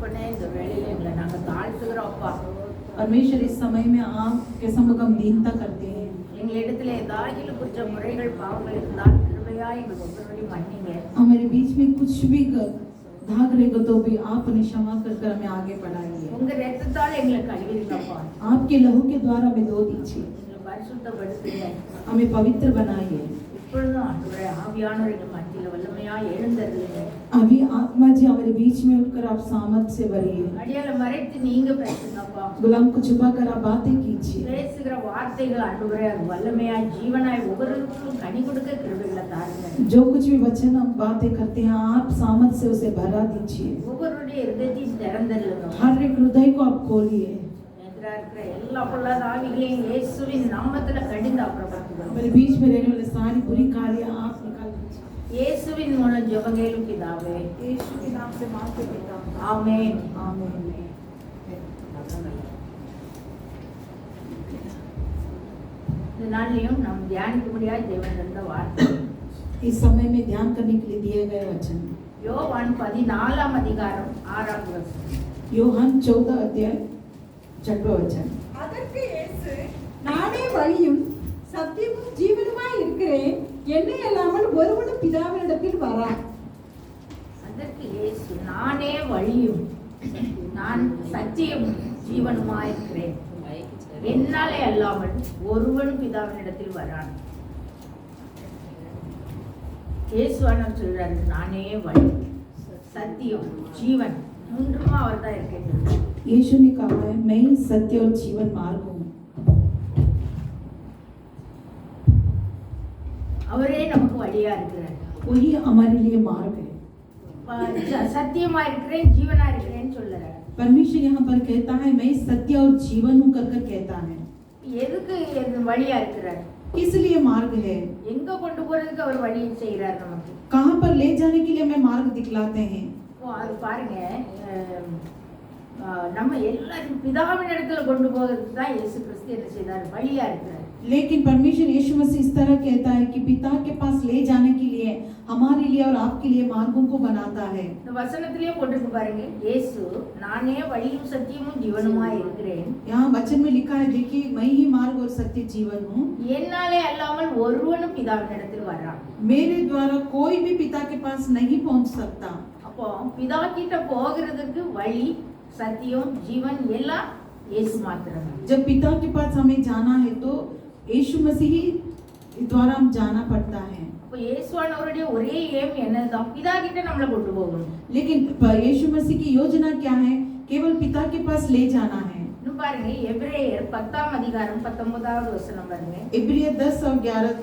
தகப்பனே இந்த வேளையில எங்களை நாங்க தாழ்த்துகிறோம்ப்பா. परमेश्वर इस समय में आपके सम्मुख हम दीनता करते हैं। எங்களிடத்துல ஏதாவது குற்ற முறைகள் பாவங்கள் இருந்தால் கிருபையா எங்கள் ஒவ்வொருவரையும் மன்னிங்க. हमारे बीच में कुछ भी धाग रहेगा तो भी आप उन्हें क्षमा कर कर हमें आगे बढ़ाइए। உங்க ரத்தத்தால் எங்களை கழுவிடுங்கப்பா. आपके लहू के द्वारा हमें धो दीजिए, எங்களை பரிசுத்தப்படுத்துங்க. हमें पवित्र बनाइए। இப்பொழுதும் ஆண்டவரே ஆவியானவர் எங்கள் மத்தியில வல்லமையா எழுந்தருளுங்க. अभी आत्मा जी हमारे बीच में उठकर आप सामर्थ से भरिए। அடியால மறைத்து நீங்க பேசுங்கப்பா. गुलाम को छुपा कर आप बातें कीजिए। பேசுகிற வார்த்தைகள் ஆண்டவரே அது வல்லமையா ஜீவனாய் ஒவ்வொருவருக்கும் கனி கொடுக்க கிருபைகளை தாருங்க. जो कुछ भी वचन हम बातें करते हैं आप सामर्थ से उसे भरा दीजिए। ஒவ்வொருடைய இருதயத்தையும் திறந்தருளுங்க. हर एक हृदय को आप खोलिए। எதிரா இருக்கிற எல்லா பொல்லாத ஆவிகளையும் இயேசுவின் நாமத்துல கடிந்து அப்புறப்படுத்துகிறோம். हमारे बीच में रहने वाले सारी बुरी कार्य आप निकाल दीजिए। இயேசுவின் மூலம் ஜெபங்கேலும் பிதாவே. यीशु के नाम से मांगते पिता, ஆமென். आमीन। இந்த நாளிலும் நாம் தியானிக்கும்படியாக தேவன் தந்த வார்த்தை इस समय में ध्यान करने के लिए दिए गए वचन யோவான் 14 அதிகாரம் 6வது வசனம். யோவான் 14 अध्याय 6वां वचन। அதற்கு இயேசு, நானே வழியும் சத்தியமும் ஜீவனுமாய் இருக்கிறேன், என்னை அல்லாமல் ஒருவனும் பிதாவினிடத்தில் வரான். அதற்கு இயேசு, நானே வழியும் நான் சத்தியமும் ஜீவனுமாய் இருக்கிறேன், என்னாலே அல்லாமல் ஒருவனும் பிதாவினிடத்தில் வரான். இயேசுவானவர் சொல்றாரு, நானே வழி சத்தியம் ஜீவன் மூன்றுமா அவர் தான் இருக்கிறார். यीशु ने कहा है मैं ही सत्य और जीवन मार्ग हूँ। அவரே நமக்கு வழியா இருக்கிறார். वही हमारे लिए मार्ग है। சத்தியமா இருக்கிறேன் ஜீவனா இருக்கிறேன்னு சொல்றாரு. परमेश्वर यहाँ पर कहता है मैं सत्य और जीवन हूँ कर कर कहता है। எதுக்கு வழியா இருக்கிறார்? किस लिए मार्ग है? எங்க கொண்டு போறதுக்கு அவர் வழி செய்யறார் நமக்கு. कहाँ पर ले जाने के लिए हमें मार्ग दिखलाते हैं। அது பாருங்க, நம்ம எல்லாரும் பிதாவின் இடத்துல கொண்டு போகிறதுக்கு தான் இயேசு கிறிஸ்து என்ன செய்தார்? வழியா இருக்கிறார். लेकिन परमेश्वर यीशु मसीह इस तरह कहता है कि पिता के पास ले जाने के लिए हमारे लिए और आपके लिए मार्गों को बनाता है। இந்த வசனத்திலேயே போட்டுருக்கு பாருங்க, இயேசு நானே வழியும் சத்தியமும் ஜீவனுமாய் இருக்கிறேன். यहाँ वचन में लिखा है देखिए मैं ही मार्ग और सत्य जीवन हूँ, என்னாலே அல்லாமல் ஒருவனும் பிதாவின் இடத்தில் வரான். मेरे द्वारा कोई भी पिता के पास नहीं पहुँच सकता। அப்போ பிதா கிட்ட போகிறதுக்கு வழி சத்தியம் ஜீவன் எல்லாம் இயேசு மாத்திரம். जब पिता के पास हमें जाना है तो यीशु मसीह द्वारा हम जाना पड़ता है। அப்போ இயேசுவானவருடைய ஒரே ஏம் என்னதான்? பிதா கிட்ட நம்மளை கொண்டு போகணும். लेकिन यीशु मसीह की योजना क्या है? केवल पिता के पास ले जाना है। இன்னும் பாருங்க, எபிரேயர் 10 அதிகாரம் 19வது வசனம் பாருங்க. इब्रिय 10 और 11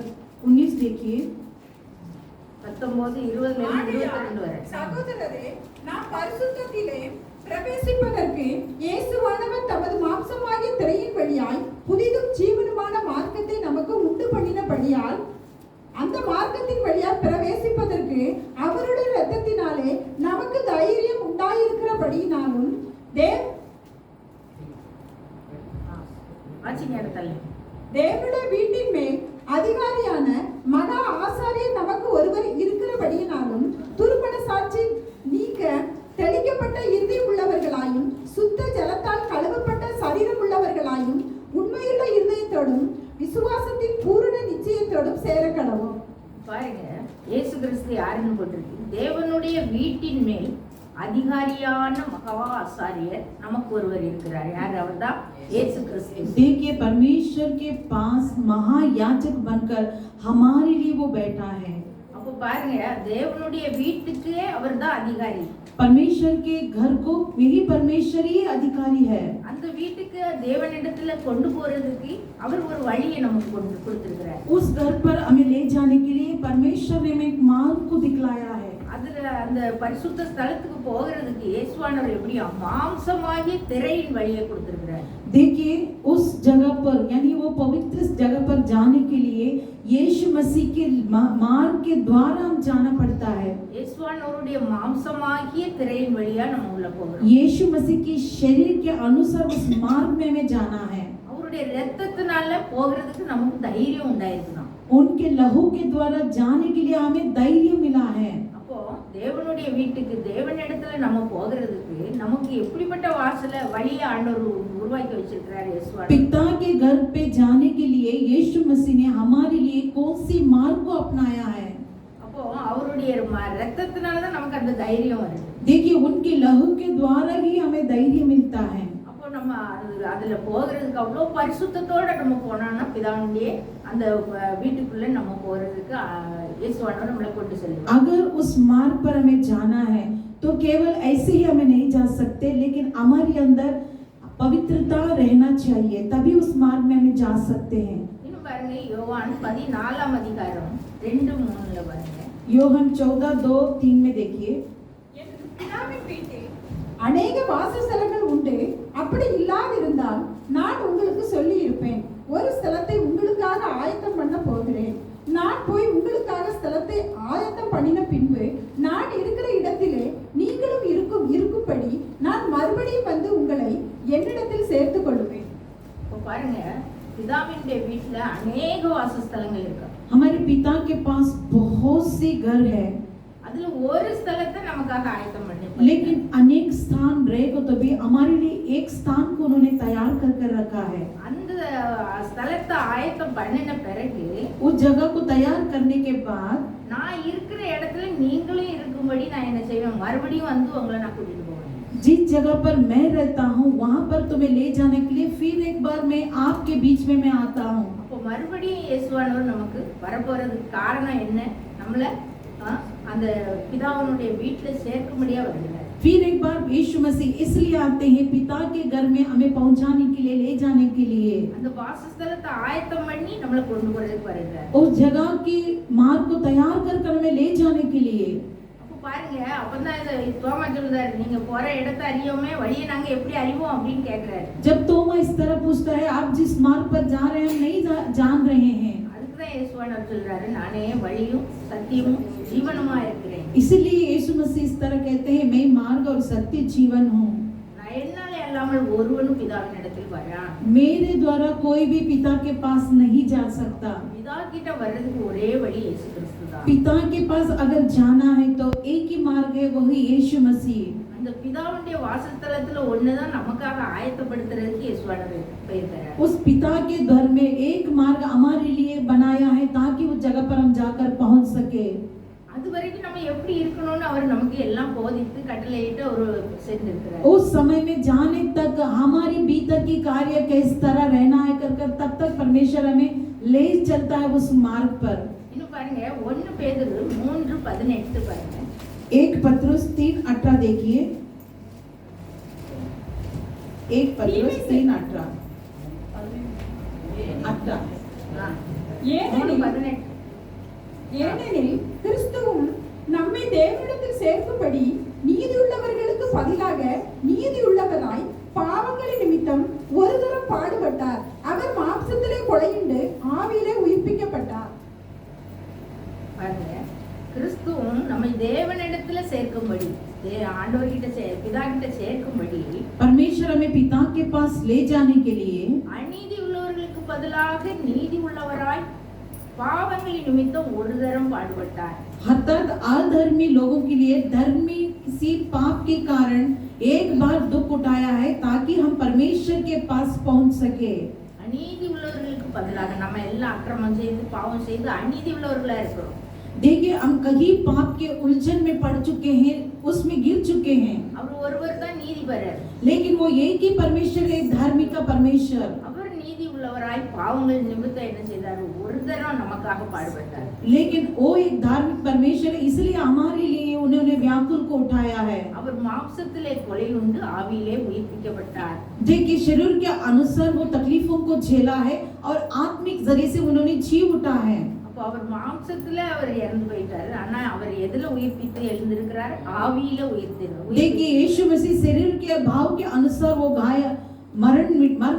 19 देखिए। 19 20 22 வரை. சகோதரரே, நாம் பரிசுத்தத்திலே பிரவேசிப்பதற்கு இயேசுவானவர் தமது மாம்சமாகிய திரையின் வழியாய் புதிதும் ஜீவனுமான மார்க்கத்தை நமக்கு உண்டு பண்ணினபடியால் அந்த மார்க்கத்தின் வழியாய் பிரவேசிப்பதற்கு அவருடைய இரத்தத்தினாலே நமக்கு தைரியம் உண்டாயிருக்கிறபடியினாலும் தேவனுடைய வீட்டின் மேல் அதிகாரியான மகா ஆசாரியர் நமக்கு ஒருவர் இருக்கிறபடியினாலும் துருப்பண சாட்சி நீக்க தெளிக்கப்பட்ட இருதயம் உள்ளவர்களாயும் சுத்த ஜலத்தால் கழுவப்பட்ட சரீரம் உள்ளவர்களாயும் உண்மையுள்ள இருதயத்தோடும் விசுவாசத்தின் பூரண நிச்சயத்தோடும் சேர கடவும். பாருங்க, இயேசு கிறிஸ்து யாருன்னு போட்டிருக்கு? தேவனுடைய வீட்டின் மேல் அதிகாரியான மகா ஆசாரியர் நமக்கு ஒருவர் இருக்கிறார். யார்? அவர்தான் இயேசு கிறிஸ்து. देखिए परमेश्वर के पास महायाजक बनकर हमारे लिए वो बैठा है। அப்போ பாருங்க, தேவனுடைய வீட்டுக்கு அவர்தான் அதிகாரி. परमेश्वर के घर को यही परमेश्वर ही अधिकारी है। அந்த வீட்டுக்கு தேவனிடத்துல கொண்டு போறதுக்கு அவர் ஒரு வழியை நமக்கு கொண்டு கொடுத்திருக்கிறார். उस घर पर हमें ले जाने के लिए परमेश्वर ने हमें एक मार्ग को दिखलाया है। அதுல அந்த பரிசுத்த ஸ்தலத்துக்கு போகிறதுக்கு இயேசுவானவர் எப்படியா மாம்சமாகிய திரையின் வழியை கொடுத்திருக்கிறார். देखिए उस जगह पर यानी वो पवित्र जगह पर जाने के लिए यीशु मसीह के मार्ग के द्वारा हम जाना पड़ता है। இயேசுவானவருடைய மாம்சமாகிய திரையின் வழியா நம்ம உள்ள போகிறோம். यीशु मसीह की शरीर के अनुसार उस मार्ग में हमें जाना है। அவருடைய இரத்தத்தினால போகிறதுக்கு நமக்கு தைரியம் உண்டாயிருக்கணும். उनके लहू के द्वारा जाने के लिए हमें धैर्य मिला है। அப்போ தேவனுடைய வீட்டுக்கு தேவனிடத்துல நம்ம போகிறதுக்கு நமக்கு எப்படிப்பட்ட வாசலை வழியை ஆண்டவர் உருவாக்கி வச்சிருக்கிறார் இயேசுவானவர். पिता के घर पे जाने के लिए यीशु मसीह ने हमारे लिए कौन सी मार्ग को अपनाया है? அப்போ அவருடைய ரத்தத்தினால தான் நமக்கு அந்த தைரியம் வருது. देखिए उनके लहू के द्वारा ही हमें धैर्य मिलता है. அப்போ நம்ம அதுல போகிறதுக்கு அவ்வளோ பரிசுத்தத்தோட நம்ம போனோம்னா பிதாவுடைய அந்த வீட்டுக்குள்ள நம்ம போறதுக்கு இயேசுவானவர் நம்மளை கொண்டு செல்வார். अगर उस मार्ग पर हमें जाना है तो केवल ऐसे ही हमें नहीं जा सकते, लेकिन हमारे अंदर पवित्रता रहना चाहिए, तभी उस मार्ग में हमें जा सकते हैं. இன்னும் பாருங்க யோவான் 14 அதிகாரம் 2:3 பாருங்க. யோவான் 14:2-3 में देखिए, என் பிதாவின் வீட்டில் அநேக வாசஸ்தலங்கள் உண்டு, அப்படி இல்லாதிருந்தால் நான் உங்களுக்கு சொல்லி இருப்பேன். ஒரு ஸ்தலத்தை உங்களுக்காக ஆயத்தம் பண்ண போகிறேன். நான் போய் உங்களுக்காக ஸ்தலத்தை ஆயத்தம் பண்ணின பின்பு நான் இருக்கிற இடத்திலே நீங்களும் இருக்கும்படி நான் மறுபடியும் வந்து உங்களை என்னிடத்தில் சேர்த்துக் கொள்வேன். இப்போ பாருங்க பிதாவினுடைய வீட்டுல அநேக வாசஸ்தலங்கள் இருக்கு. हमारे पिता के पास बहुत सी घर है, அதுல ஒரு ஸ்தலத்தை நமக்காக ஆயத்தம் பண்ணி, लेकिन अनेक स्थान रहेगा तो भी हमारे लिए एक स्थान को उन्होंने तैयार कर रखा है. அந்த ஸ்தலத்தை ஆயத்தம் பண்ணின பிறகு उस जगह को तैयार करने के बाद நான் இருக்கிற இடத்துல நீங்களும் இருக்கும்படி நான் என்ன செய்வேன், மறுபடியும் வந்து உங்களை நான் கூட்டிட்டு போவேன். जिस जगह पर मैं रहता हूँ वहाँ पर तुम्हें ले जाने के लिए फिर एक बार मैं आपके बीच में मैं आता हूँ. அப்போ மறுபடியும் இயேசுவானவர் நமக்கு வரப்போறதுக்கு காரணம் என்ன, நம்மள அந்த பிதாவினுடைய வீட்டுல சேர்க்கும்படியா வருகிறார். फिर एक बार यीशु मसीह इसलिए आते हैं पिता के घर में हमें पहुंचाने के लिए, ले जाने के लिए. அந்த வாசஸ்தலத்தை ஆயத்தம் பண்ணி நம்மளை கொண்டு போறதுக்கு வருகிறார். उस जगह की मार्ग को तैयार कर हमें ले जाने के लिए. அப்போ பாருங்க அப்பதான் இதை தோமா சொல்றாரு, நீங்க போற இடத்தை அறியோமே வழியை நாங்க எப்படி அறிவோம் அப்படின்னு கேக்குறாரு. जब तोमा इस तरह पूछता है आप जिस मार्ग पर जा रहे हैं नहीं जान रहे हैं, அதுக்குதான் இயேசுவானவர் சொல்றாரு, நானே வழியும் சத்தியமும் ஜீவனுமா இருக்கிறேன். इसलिए यीशु मसीह इस तरह कहते हैं मैं मार्ग और सत्य जीवन हूँ. நான் என்னால அல்லாமல் ஒருவனும் பிதாவின் இடத்தில் வரான். मेरे द्वारा कोई भी पिता के पास नहीं जा सकता. பிதா கிட்ட வர்றதுக்கு ஒரே வழி இயேசு கிறிஸ்து தான். पिता के पास अगर जाना है तो एक ही मार्ग है, वही यीशु मसीह. அந்த பிதாவுடைய வாசஸ்தலத்துல ஒண்ணுதான் நமக்காக ஆயத்தப்படுத்துறதுக்கு இயேசுவானவர் போயிருக்கிறார். उस पिता के घर में एक मार्ग हमारे लिए बनाया है ताकि उस जगह पर हम जाकर पहुंच सके. அது वரைக்கும் நம்ம எப்படி இருக்கணும்னு அவர் நமக்கு எல்லாம் போதித்து கட்டளையிட்டு ஒரு செஞ்சிருக்கிறார். उस समय में जाने तक हमारी भीतर की कार्य किस तरह रहना है कर तब तक परमेश्वर हमें ले चलता है उस मार्ग पर. இன்னும் பாருங்க 1 பேதுரு 3:18 பாருங்க. 1 पत्रुस 3:18 देखिए. 1 पत्रुस 3:18 ஏனெனில் கிறிஸ்துவும் நம்மை தேவனிடத்தில் சேர்க்கும்படி நீதியுள்ளவர்களுக்கு பதிலாக நீதியுள்ளவராய் பாவங்களின் நிமித்தம் ஒரு தரம் பாடுபட்டார். அவர் மாம்சத்திலே கொலையுண்டு ஆவியிலே உயிர்ப்பிக்கப்பட்டார். பாருங்க கிறிஸ்துவும் நம்மை தேவனிடத்துல சேர்க்கும்படி, ஆண்டவர் கிட்ட பிதா கிட்ட சேர்க்கும்படி, परमेश्वर हमें पिता के पास ले जाने के लिए அநீதி உள்ளவர்களுக்கு பதிலாக நீதி உள்ளவராய் பாவங்களின் நிமித்தம் ஒரு தரம் பாடுபட்டார். अर्थात अधर्मी लोगों के लिए धर्मी किसी पाप के कारण एक बार दुख उठाया है ताकि हम परमेश्वर के पास पहुंच सके. அநீதி உள்ளவர்களுக்கு பதிலாக நம்ம எல்லாம் அக்கிரமம் செய்து பாவம் செய்து அநீதி உள்ளவர்களா இருக்கிறோம். देखिए हम कहीं पाप के उलझन में पड़ चुके हैं, उसमें गिर चुके हैं, அவர் ஒருவர் தான் நீதிபரர். लेकिन वो एक ही परमेश्वर है, धार्मिक का परमेश्वर. அவர் நீதி உள்ளவராய் பாவங்கள் நிமித்தம் என்ன செய்தார், ஒரு தரம் நமக்காக பாடுபட்டார். लेकिन वो एक धार्मिक परमेश्वर है, इसलिए हमारे लिए उन्होंने व्याकुल को उठाया है. அவர் மாம்சத்திலே கொலை உண்டு ஆவியிலே உயிர்ப்பிக்கப்பட்டார். देखिए शरीर के अनुसार वो तकलीफों को झेला है और आत्मिक जरिए से उन्होंने जी उठा है. அப்போ அவர் மாம்சத்துல அவர் இறந்து போயிட்டாரு, ஆனா அவர் எதுல உயிர்ப்பித்து எழுந்திருக்கிறார், ஆவியில உயிர்த்தினார். देखिए यीशु मसीह शरीर के भाव के अनुसार वो मर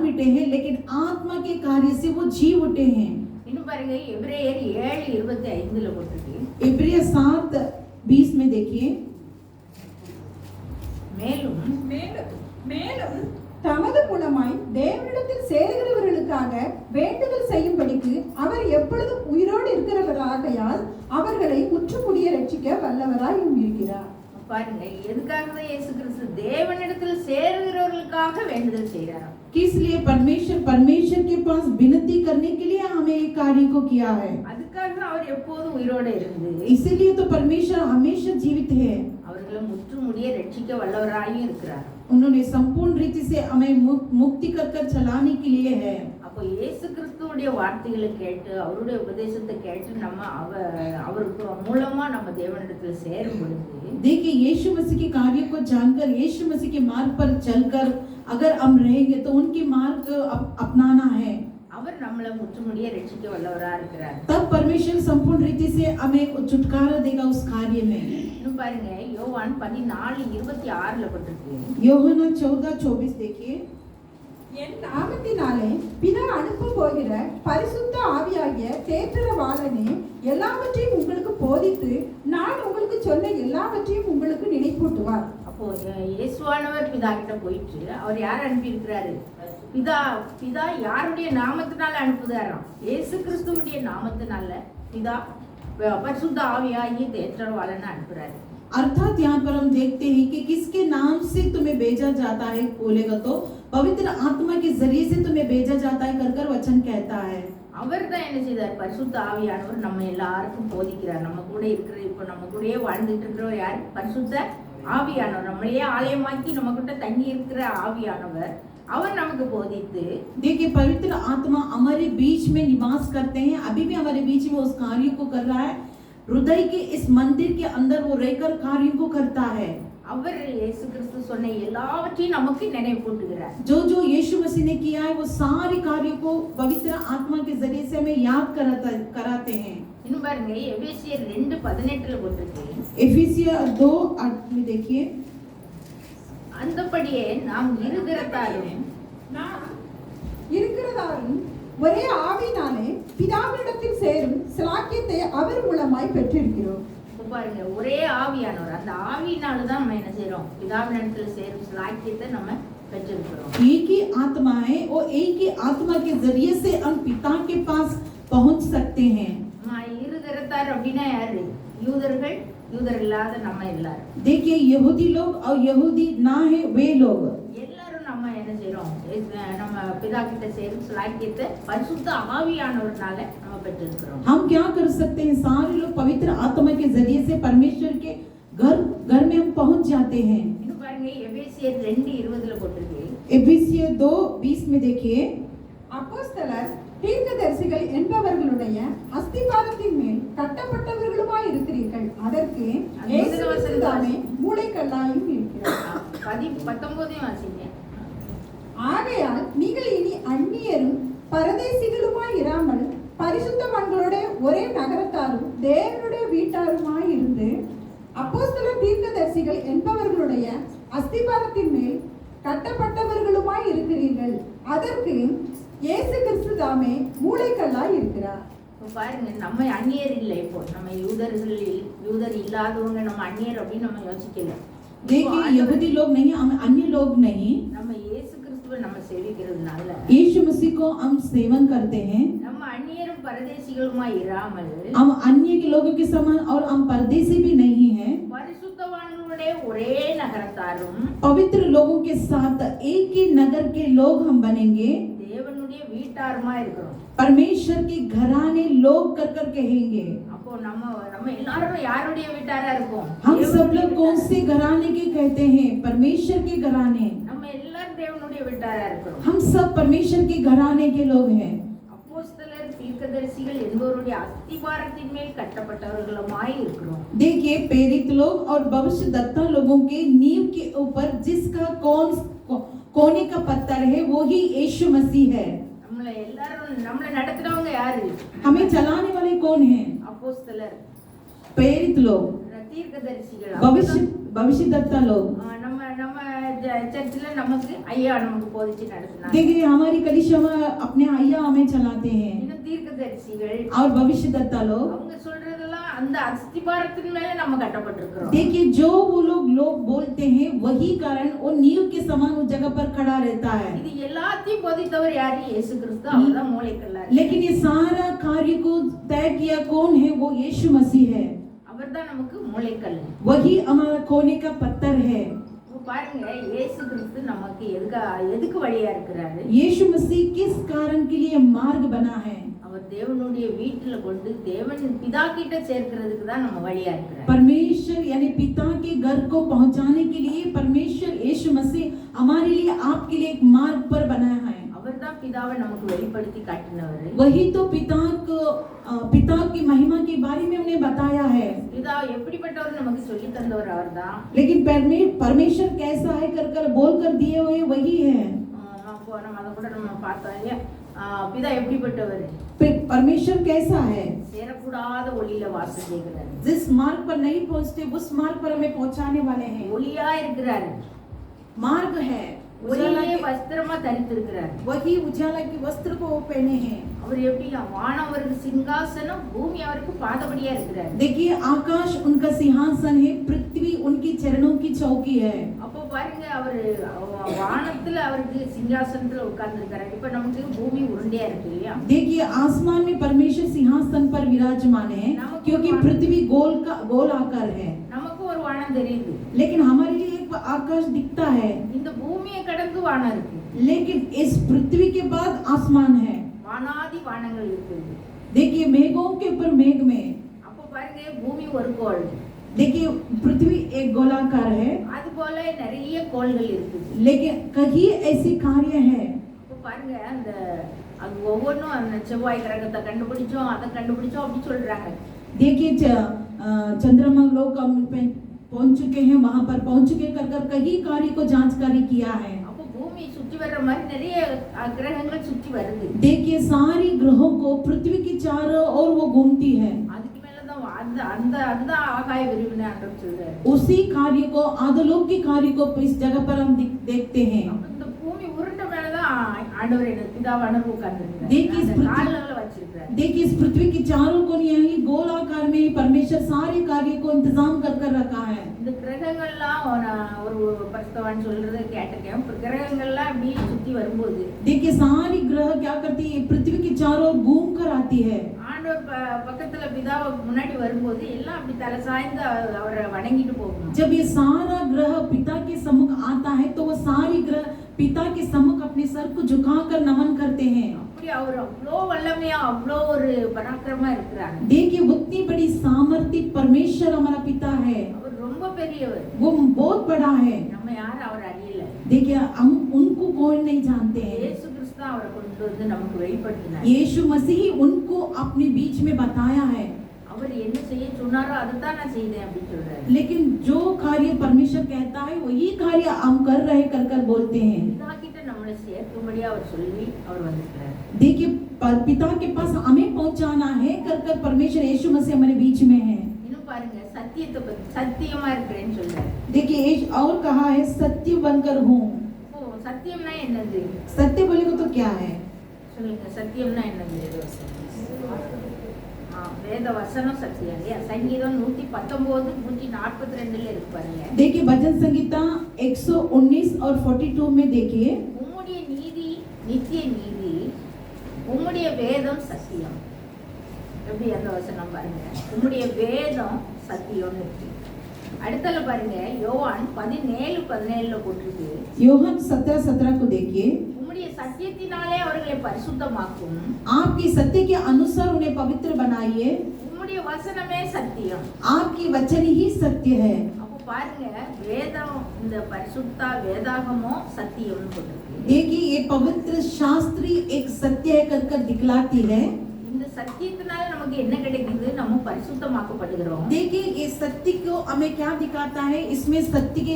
मिटे हैं, लेकिन आत्मा के कार्य से वो जी उठे हैं. இன்னும் பாருங்க எபிரேயர் 7:25 போட்டிருக்கு. इब्रिय 7:20 में देखिए. மேலும் மேலும் தமது மூலமாய் தேவனிடத்தில் சேருகிறவர்களுக்காக வேண்டுதல் செய்யும்படிக்கு அவர் எப்பொழுதும் உயிரோடு இருக்கிறவராகையால் அவர்களை முற்றுமுடிய ரட்சிக்க வல்லவராயும் இருக்கிறார். பாருங்க, எதுக்காக தான் இயேசு கிறிஸ்து தேவனிடத்தில் சேருகிறவர்களுக்காக வேண்டுதல் செய்கிறார். किस लिए परमेश्वर के पास विनती करने के लिए हमें ये कार्य को किया है. அதுக்காக தான் அவர் எப்போதும் உயிரோடு இருந்து इसीलिए तो परमेश्वर हमेशा जीवित है. அவர்களை முற்றுமுடிய ரட்சிக்க வல்லவராயும் இருக்கிறார். उन्होंने संपूर्ण रीति से हमें मुक्ति कर चलाने के लिए है. அப்போ இயேசு கிறிஸ்துவுடைய வார்த்தைகளை கேட்டு அவருடைய உபதேசத்தை கேட்டு நம்ம அவருக்கு மூலமா நம்ம தேவனிடத்தில் சேரும் பொழுது देखिए, यीशु मसीह के कार्य को जानकर, यीशु मसीह के मार्ग पर चलकर अगर हम रहेंगे तो उनके मार्ग को अपनाना है. அவர் நம்மளை முற்றுமுடிய ரட்சிக்க வல்லவரா இருக்கிறார். तब परमेश्वर संपूर्ण रीति से हमें छुटकारा देगा उस कार्य में. இன்னும் பாருங்க, யோவான் 14:26 போட்டிருக்கு. யோவான் 14:24 देखिए. என் நாமத்தினாலே பிதா அனுப்ப போகிற பரிசுத்த ஆவியாகிய தேற்றரவாளனே எல்லாவற்றையும் உங்களுக்கு போதித்து நான் உங்களுக்கு சொன்ன எல்லாவற்றையும் உங்களுக்கு நினைப்பூட்டுவார். அப்போ இயேசுவானவர் பிதா கிட்ட போயிட்டு அவர் யார் அனுப்பி இருக்கிறாரு? பிதா யாருடைய நாமத்தினால அனுப்புதாராம்? இயேசு கிறிஸ்துவுடைய நாமத்தினால பிதா பரிசுத்த ஆவியாகிய தேற்றரவாளனை அனுப்புறாரு. अर्थात यहाँ पर हम देखते हैं कि किसके नाम से तुम्हें भेजा जाता है बोलेगा तो पवित्र आत्मा के जरिए से तुम्हें भेजा जाता है कर वचन कहता है. அவர் தான் என்ன செய்தார்? பரிசுத்த ஆவியானவர் நம்ம எல்லாருக்கும் போதிக்கிறார். நம்ம கூட இருக்கிற, இப்போ நம்ம கூடயே வாழ்ந்துட்டு இருக்கிறவர் யார்? பரிசுத்த ஆவியானவர். நம்மளையே ஆலயமாக்கி நம்ம கிட்ட தங்கி இருக்கிற ஆவியானவர் அவர் நமக்கு போதித்து. देखिए, पवित्र आत्मा हमारे बीच में निवास करते हैं. अभी भी हमारे बीच में उस कार्य को कर रहा है. हृदय के इस मंदिर के अंदर वो रहकर कार्यों को करता है. அவர் இயேசு கிறிஸ்து சொன்ன எல்லாவற்றையும் நமக்கு நினைவூட்டுகிறார். जो जो यीशु मसीह ने किया है वो सारे कार्यों को पवित्र आत्मा के जरिए से हमें याद कराते हैं. இன்னும் பாருங்க, எபேசியர் 2:18 போட்டிருக்கு. एफिसियर 2:8 में देखिए. அந்தபடியே நாம் இருக்கிறதாலும் ஒரே ஆவியினாலே பிதாவினிடத்தில் சேரும் சிலாக்கியத்தை அவர் மூலமாய் பெற்றிருக்கிறோம். பாருங்க, ஒரே ஆவியானவர், அந்த ஆவியினால தான் நம்ம என்ன செய்றோம்? பிதாவினிடத்தில் சேரும் சிலாக்கியத்தை நம்ம பெற்றிருக்கிறோம். एक ही आत्मा है और एक ही आत्मा के जरिए से हम पिता के पास पहुंच सकते हैं. இருக்கிறதார் அப்படின்னா யாரு? யூதர்கள், யூதர் இல்லாத நம்ம எல்லாரும். देखिए, यहूदी लोग और यहूदी ना है वे लोग எல்லாரும் நம்ம என்ன செய்றோம்? நம்ம பிதா கிட்ட சேரும் சிலாக்கியத்தை பரிசுத்த ஆவியானவர்னால நம்ம பெற்றிருக்கிறோம். हम क्या कर सकते हैं? सारे लोग पवित्र आत्मा के जरिए से परमेश्वर के घर में हम पहुंच जाते हैं. இன்னும் பாருங்க, எபேசியர் 2:20 போட்டிருக்கு. एफिसियर 2:20 में देखिए. அப்போஸ்தலர் தீர்க்கதரிசிகள் என்பவர்களுடைய அஸ்திபாரத்தின் மேல் கட்டப்பட்டவர்களுமாய் இருக்கிறீர்கள். அதற்கு இயேசு கிறிஸ்துவே மூலைக்கல்லாயும் இருக்கிறார். 19 வாசிங்க. ஆகையால் நீங்கள் இனி அந்நியரும் பரதேசிகளுமாய் இராமல் பரிசுத்தவான்களுடைய ஒரே நகரத்தாரும் தேவனுடைய வீட்டாருமாய் இருந்து அப்போஸ்தலர் தீர்க்கதரிசிகள் என்பவர்களுடைய அஸ்திபாரத்தின் மேல் கட்டப்பட்டவர்களுமாய் இருக்கிறீர்கள். அதற்கு இயேசு கிறிஸ்து தாமே மூலைக்கல்லாய் இருக்கிறார். பாருங்க, நம்ம அந்நியர் இல்லை. இப்போ நம்ம யூதர் இல்லாதவங்க நம்ம அந்நியர் அப்படின்னு நம்ம யோசிக்கல. देखिए, यहूदी लोग नहीं, हम अन्य लोग नहीं. நம்ம இயேசு கிறிஸ்துவை நம்ம சேவிக்கிறதுனால यीशु मसीह को हम सेवन करते हैं. நம்ம அந்நியரும் பரதேசிகளுமாய் இராமல் हम अन्य के लोगों के समान और हम परदेसी भी नहीं हैं. பரிசுத்தவான்களுடைய ஒரே நகரத்தாரும் पवित्र लोगों के साथ एक ही नगर के लोग हम बनेंगे. தேவனுடைய வீட்டாருமா இருக்கிறோம். परमेश्वर के घराने लोग कर कहेंगे. அப்போ நம்ம எல்லாரும் யாருடைய வீட்டாரா இருக்கோம்? हम सब लोग कौन से घराने के कहते हैं? परमेश्वर के घराने. நம்ம எல்லாரும் தேவனுடைய வீட்டாரா இருக்கிறோம். हम सब परमेश्वर के घराने के लोग हैं. அப்போஸ்தலர் தீர்க்கதரிசிகள் என்பவருடைய அஸ்திபாரத்தின் மேல் கட்டப்பட்டவர்களுமாய் இருக்கிறோம். देखिए, प्रेरित लोग और भविष्यद्वक्ता लोगों के नींव के ऊपर जिसका कोने का पत्थर है वो ही यीशु मसीह है. நம்மளை நடத்துறவங்க யாரு? हमें चलाने वाले कौन हैं? அப்போஸ்தலர், प्रेरित लोग, தீர்க்கதரிசிகள், भविष्यद्वक्ता लोग. நம்ம சர்ச்சில் நமக்கு ஐயா நமக்கு போதிச்சு நடத்தினாங்க. देखिए, हमारी कलीसिया में अपने अय्या हमें चलाते हैं. இன்னும் தீர்க்கதரிசிகள் और भविष्यद्वक्ता लोग அவங்க சொல்றதெல்லாம் அந்த அஸ்திபாரத்தின் மேல நம்ம கட்டப்பட்டிருக்கிறோம். देखिए जो वो लोग बोलते हैं वही कारण वो नींव के समान उस जगह पर खड़ा रहता है. இது எல்லாத்தையும் போதித்தவர் யாரு? இயேசு கிறிஸ்து. அவர்தான் மூளைக்கல்லா. लेकिन ये सारा कार्य को तय किया कौन है? वो यीशु मसीह है. அவர்தான் நமக்கு மூளைக்கல். वही हमारा कोने का पत्थर है. பாருங்க, இயேசு கிறிஸ்து நமக்கு எதுக்கு வழியா இருக்கிறாரு? यीशु मसीह किस कारण के लिए मार्ग बना है? அவர் தேவனுடைய வீட்டுல கொண்டு தேவன் பிதா கிட்ட சேர்க்கிறதுக்கு தான் நம்ம வழியா இருக்கிறார். परमेश्वर यानी पिता के घर को पहुंचाने के लिए परमेश्वर यीशु मसीह हमारे लिए आपके लिए एक मार्ग पर बनाया है. அவர்தான் பிதாவை நமக்கு வெளிப்படுத்தி காட்டினவர். वही तो पिता की महिमा के बारे में उन्हें बताया है. பிதா எப்படிப்பட்டவர் நமக்கு சொல்லி தந்தவர் அவர்தான். लेकिन परमेश्वर कैसा है कर बोलकर दिए हुए वही है. நம்ம அதை கூட நம்ம பார்த்தோம் இல்லையா? பிதா எப்படிப்பட்டவர்? परमेश्वर कैसा है? சேரக்கூடாத ஒளியில வாசம் செய்கிறார். जिस मार्ग पर नहीं पहुंचते उस मार्ग पर हमें पहुंचाने वाले हैं. ஒளியா இருக்கிறார். मार्ग है. ஒளியே வஸ்திரமா தரித்திருக்கிறார். वही उजाला के वस्त्र को वो पहने हैं. அவர் எப்படி? வானம் அவருக்கு சிங்காசனம், பூமி அவருக்கு பாதபடியா இருக்கிறார். देखिए आकाश उनका सिंहासन है, पृथ्वी उनकी चरणों की चौकी है. அப்போ பாருங்க, அவர் வானத்துல அவருக்கு சிங்காசனத்துல உட்கார்ந்து இருக்காரு. இப்ப நமக்கு பூமி உருண்டையா இருக்கு இல்லையா? देखिए आसमान में परमेश्वर सिंहासन पर विराजमान है क्योंकि पृथ्वी गोल आकार है. நமக்கு ஒரு வானம் தெரியுது. लेकिन हमारे लिए एक आकाश दिखता है. இந்த பூமியை கடந்து வானம் இருக்கு. लेकिन इस पृथ्वी के बाद आसमान है. வானாதி வானங்கள் இருக்கு. देखिए मेघों के ऊपर मेघ में. அப்போ பாருங்க, பூமி ஒரு கோள். देखिए पृथ्वी एक गोलाकार है. அது போல நிறைய கோள்கள் இருக்கு. लेकिन कहीं ऐसी कार्य है. அப்போ பாருங்க, அந்த அது ஒவ்வொன்றும் அந்த செவ்வாய் கிரகத்தை கண்டுபிடிச்சோம், அதை கண்டுபிடிச்சோம் அப்படி சொல்றாங்க. देखिए चंद्रमा लोग पहुंच चुके हैं, वहां पर पहुंच चुके कर कई कार्य को जांचकारी किया है. அப்போ பூமி சுற்றி வர்ற மாதிரி நிறைய கிரகங்கள் சுற்றி வருது. देखिए सारी ग्रहों को पृथ्वी के चारों ओर वो घूमती है. அதுக்கு மேலதான் அதுதான் ஆகாய விரிவுன்னு ஆண்டவர் சொல்றாரு. उसी कार्य को आदलोक के कार्य को इस जगह पर हम देखते हैं. அப்ப இந்த பூமி உருண்டை மேலதான் ஆண்டவர் என்ன பிதாவானவர் உட்கார்ந்திருக்கிறார். देखिए इस கால்களை வச்சிருக்கிறார். देखिए इस पृथ्वी के चारों को यही गोल आकार में परमेश्वर सारे कार्य को इंतजाम कर रखा है. இந்த கிரகங்கள்லாம் ஒரு பரிசுத்தவான் சொல்றது கேட்டிருக்கேன். கிரகங்கள்லாம் அப்படி சுத்தி வரும்போது देखिए सारी ग्रह क्या करती है? पृथ्वी के चारों ओर घूम कर आती है. ஆண்டவர் பக்கத்துல பிதாவை முன்னாடி வரும்போது எல்லாம் அப்படி தலை சாய்ந்து அவரை வணங்கிட்டு போகும். जब ये सारा ग्रह पिता के सम्मुख आता है तो वो सारी ग्रह पिता के सम्मुख अपने सर को झुकाकर नमन करते हैं. அப்படி அவர் அவ்வளோ வல்லமையா அவ்வளோ ஒரு பராக்கிரமா இருக்கிறாங்க. देखिए उतनी बड़ी सामर्थ्य परमेश्वर हमारा पिता है. அவர் ரொம்ப பெரியவர். वो बहुत बड़ा है. நம்ம யாரும் அவர் அறியல. देखिए हम उनको कोई नहीं जानते हैं. இயேசு கிறிஸ்து அவரை கொண்டு வந்து நமக்கு வெளிப்படுத்தினார். यीशु मसीह उनको अपने बीच में बताया है. அவர் என்ன செய்ய சொன்னாரோ அதை தான் நான் செய்தேன் அப்படி சொல்றாரு. लेकिन जो कार्य परमेश्वर कहता है वही कार्य हम कर रहे कर बोलते हैं. பிதா கிட்ட நம்மளை சேர்க்கும்படியா அவர் சொல்லி அவர் வந்திருக்கிறார். देखिए पिता के पास हमें पहुंचाना है कर परमेश्वर यीशु मसीह हमारे बीच में है. இன்னும் பாருங்க, சத்தியத்தை பத்தி சத்தியமா இருக்கிறேன்னு சொல்றாரு. देखिए और कहा है सत्य बनकर हूँ. ஓ, சத்தியம்னா என்னது? सत्य बोले को तो क्या है? சொல்லுங்க, சத்தியம்னா என்னது? வேத வசனம் சத்தியம் இல்லையா? சங்கீதம் 119 142 இருக்கு பாருங்க. देखिए भजन संगीता 119 और 42 में देखिए, உம்முடைய நீதி நித்திய நீதி, உம்முடைய வேதம் சத்தியம். எப்படி அந்த வசனம் பாருங்க, உம்முடைய வேதம் சத்தியம்னு இருக்கு. அடுத்தல பாருங்க, யோவான் 17:17 போட்டிருக்கு. யோவான் 17:17 को देखिए, உம்முடைய சத்தியத்தினாலே அவர்களை பரிசுத்தமாக்கும், आपकी सत्य के अनुसार उन्हें पवित्र बनाइए. உம்முடைய வசனமே சத்தியம். आपकी वचन ही सत्य है. அப்போ பாருங்க, வேதம் இந்த பரிசுத்த வேதாகமோ சத்தியம்னு போட்டிருக்கு. देखिए ये पवित्र शास्त्री एक सत्य है कर दिखलाती है. இந்த சத்தியத்தினால நமக்கு என்ன கிடைக்குது? நம்ம பரிசுத்தமாக்கப்படுகிறோம். देखिए ये सत्य को हमें क्या दिखाता है? इसमें सत्य के